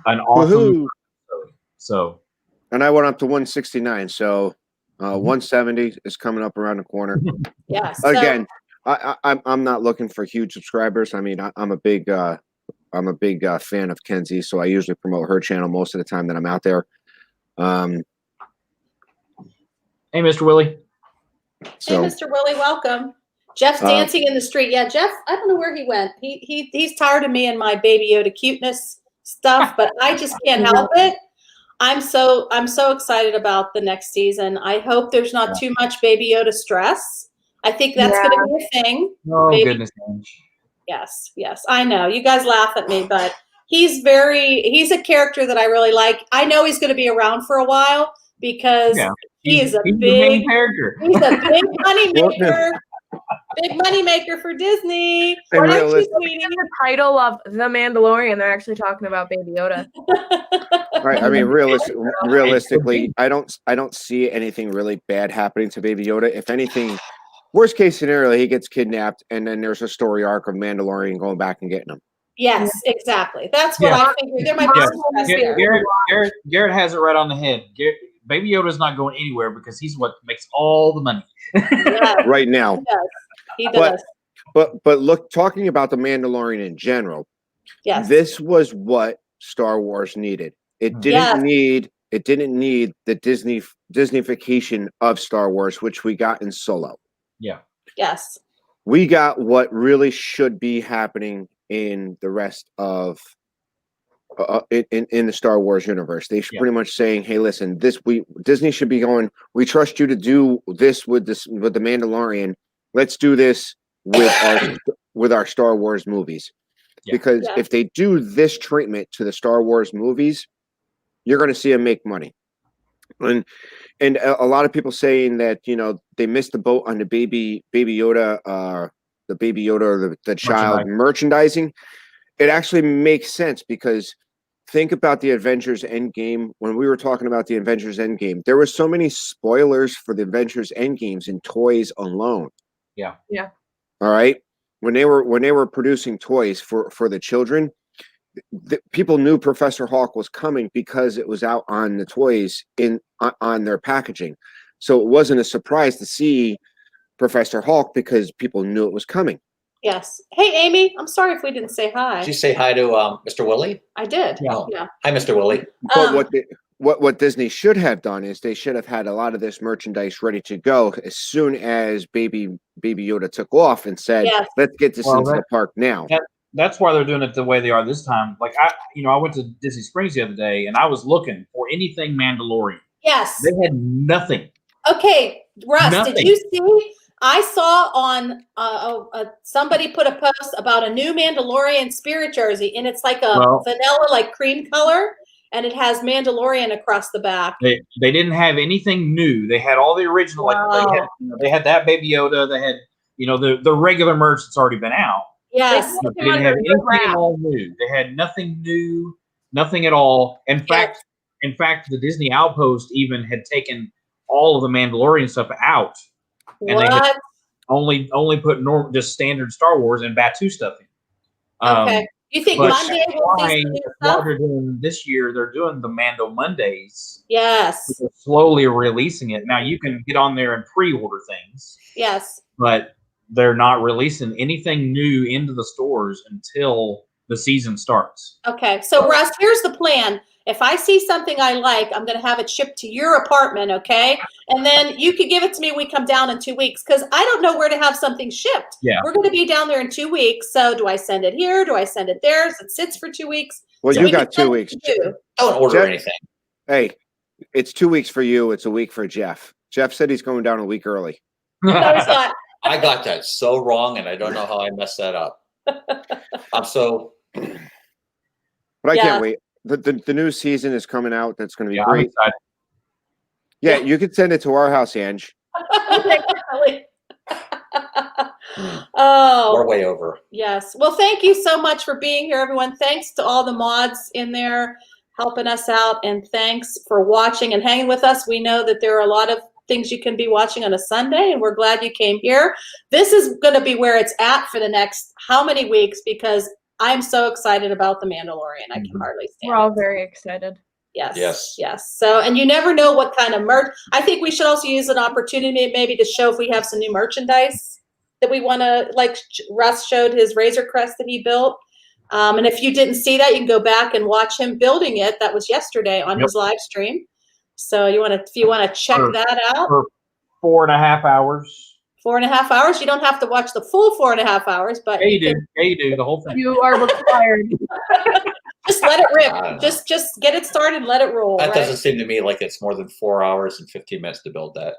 an awesome episode. So. And I went up to 169, so 170 is coming up around the corner. Yes. Again, I'm not looking for huge subscribers. I mean, I'm a big fan of Kenzie, so I usually promote her channel most of the time that I'm out there. Hey, Mr. Willie. Hey, Mr. Willie, welcome. Jeff's dancing in the street. Yeah, Jeff, I don't know where he went. He's tired of me and my Baby Yoda cuteness stuff, but I just can't help it. I'm so excited about the next season. I hope there's not too much Baby Yoda stress. I think that's going to be a thing. Oh, goodness. Yes. I know. You guys laugh at me, but he's a character that I really like. I know he's going to be around for a while because He's a the big main character. He's a big money maker. Big money maker for Disney. And Why don't you, realistic- sweetie? The title of The Mandalorian, they're actually talking about Baby Yoda. Right. I mean, realistically, I don't see anything really bad happening to Baby Yoda. If anything, worst case scenario, he gets kidnapped, and then there's a story arc of Mandalorian going back and getting him. Yes, exactly. That's what Yeah. I figured. There might be Yeah. some stress there. Garrett has it right on the head. Baby Yoda's not going anywhere because he's what makes all the money. Yeah, Right now. he does. But look, talking about the Mandalorian in general, Yes. this was what Star Wars needed. It didn't need the Disneyfication of Star Wars, which we got in Solo. Yeah. Yes. We got what really should be happening in the rest of in the Star Wars universe. They should pretty much saying, "Hey, listen, Disney should be going. We trust you to do this with the Mandalorian. Let's do this with our Star Wars movies." Yeah. Because if they do this treatment to the Star Wars movies, you're going to see them make money. And a lot of people saying that they missed the boat on the baby Yoda, the Baby Yoda or the child merchandising. It actually makes sense because think about the Avengers Endgame. When we were talking about the Avengers Endgame, there were so many spoilers for the Avengers Endgames in toys alone. Yeah. Yeah. All right. When they were producing toys for the children, people knew Professor Hulk was coming because it was out on the toys on their packaging. So it wasn't a surprise to see Professor Hulk because people knew it was coming. Yes. Hey, Amy. I'm sorry if we didn't say hi. Did you say hi to Mr. Willie? I did. Yeah. Yeah. Hi, Mr. Willie. But what Disney should have done is they should have had a lot of this merchandise ready to go as soon as Baby Yoda took off and said, "Let's get this into the park now." That's why they're doing it the way they are this time. Like I went to Disney Springs the other day and I was looking for anything Mandalorian. Yes. They had nothing. Okay, Russ, Nothing. did you see? I saw on somebody put a post about a new Mandalorian spirit jersey, and it's like a vanilla, like cream color, and it has Mandalorian across the back. They didn't have anything new. They had all the original. Wow. Like they had that Baby Yoda. They had the regular merch that's already been out. Yes. They didn't have anything at all new. They had nothing new, nothing at all. In fact, the Disney Outpost even had taken all of the Mandalorian stuff out. And they had only put just standard Star Wars and Batu stuff in. Okay. You think Monday will see some new stuff? What they're doing this year, they're doing the Mando Mondays. Yes. They're slowly releasing it. Now you can get on there and pre-order things. Yes. But they're not releasing anything new into the stores until the season starts. Okay. So Russ, here's the plan. If I see something I like, I'm going to have it shipped to your apartment, okay? And then you could give it to me when we come down in 2 weeks because I don't know where to have something shipped. Yeah. We're going to be down there in 2 weeks. So do I send it here? Do I send it there? So it sits for 2 weeks. Well, so you got 2 weeks. Don't order anything. Hey, it's 2 weeks for you. It's a week for Jeff. Jeff said he's going down a week early. No, it's not. I got that so wrong, and I don't know how I messed that up. But I can't wait. The new season is coming out. That's going to be great. Yeah, you could send it to our house, Ange. Oh, we're way over. Yes. Well, thank you so much for being here, everyone. Thanks to all the mods in there helping us out, and thanks for watching and hanging with us. We know that there are a lot of things you can be watching on a Sunday, and we're glad you came here. This is going to be where it's at for the next how many weeks, because I'm so excited about The Mandalorian. I can hardly stand it. We're all very excited. Yes. So, and you never know what kind of merch. I think we should also use an opportunity maybe to show if we have some new merchandise that we want to, like Russ showed his Razor Crest that he built. And if you didn't see that, you can go back and watch him building it. That was yesterday on his live stream. So if you want to check that out. For 4.5 hours. 4.5 hours. You don't have to watch the full 4.5 hours, but you do the whole thing. You are required. Just let it rip. Just get it started. Let it roll. That doesn't seem to me like it's more than 4 hours and 15 minutes to build that.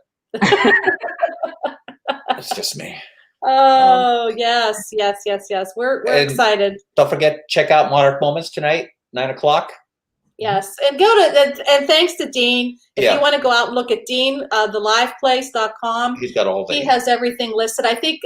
It's just me. Oh yes. We're excited. Don't forget, check out Monarch Moments tonight, 9 o'clock. Yes, and go to and thanks to Dean. If you want to go out and look at Dean, theliveplace.com, he's got all the. He has everything listed. I think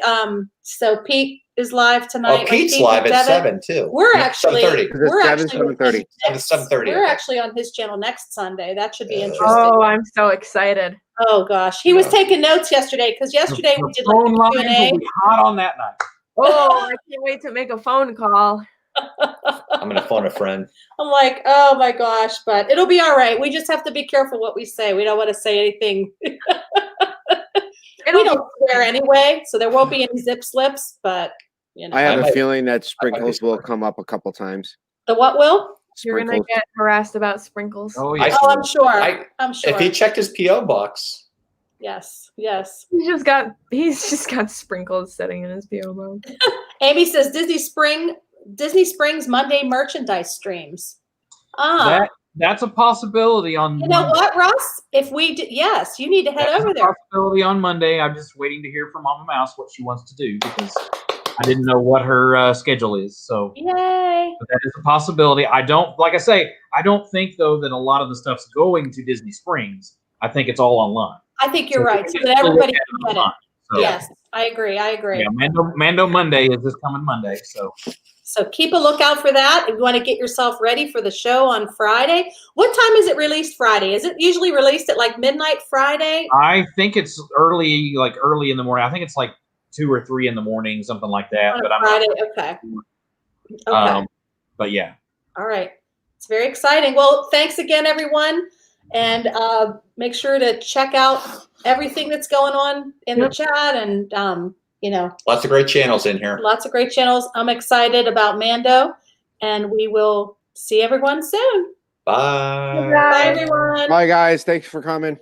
so. Pete is live tonight. Oh, Pete's live at 7 too. We're actually 7:30. 7:30. We're actually on his channel next Sunday. That should be interesting. Oh, I'm so excited. Oh gosh, he was taking notes yesterday because yesterday we did like the Q&A. Hot on that night. Oh, I can't wait to make a phone call. I'm gonna phone a friend. I'm like, oh my gosh, but it'll be all right. We just have to be careful what we say. We don't want to say anything. We don't swear anyway, so there won't be any zip slips. But you know, I have a feeling that sprinkles will come up a couple times. The what will? You're gonna get harassed about sprinkles. Oh yeah. I'm sure. I'm sure. If he checked his PO box. Yes. Yes. He's just got sprinkles sitting in his PO box. Amy says Disney Springs Monday merchandise streams. That's a possibility on. You know what, Russ? If we yes, you need to head over there. Possibility on Monday. I'm just waiting to hear from Mama Mouse what she wants to do because I didn't know what her schedule is. So yay! But that is a possibility. I don't think though that a lot of the stuff's going to Disney Springs. I think it's all online. I think you're right. So that everybody can get it. So, yes, I agree. Yeah, Mando Monday is this coming Monday. So keep a lookout for that. If you want to get yourself ready for the show on Friday. What time is it released Friday? Is it usually released at like midnight Friday? I think it's early in the morning. I think it's like 2 or 3 in the morning, something like that. On Friday, okay. Okay. But yeah. All right. It's very exciting. Well, thanks again, everyone. And make sure to check out everything that's going on in the chat and lots of great channels in here. Lots of great channels. I'm excited about Mando, and we will see everyone soon. Bye. Bye, everyone. Bye, guys. Thanks for coming.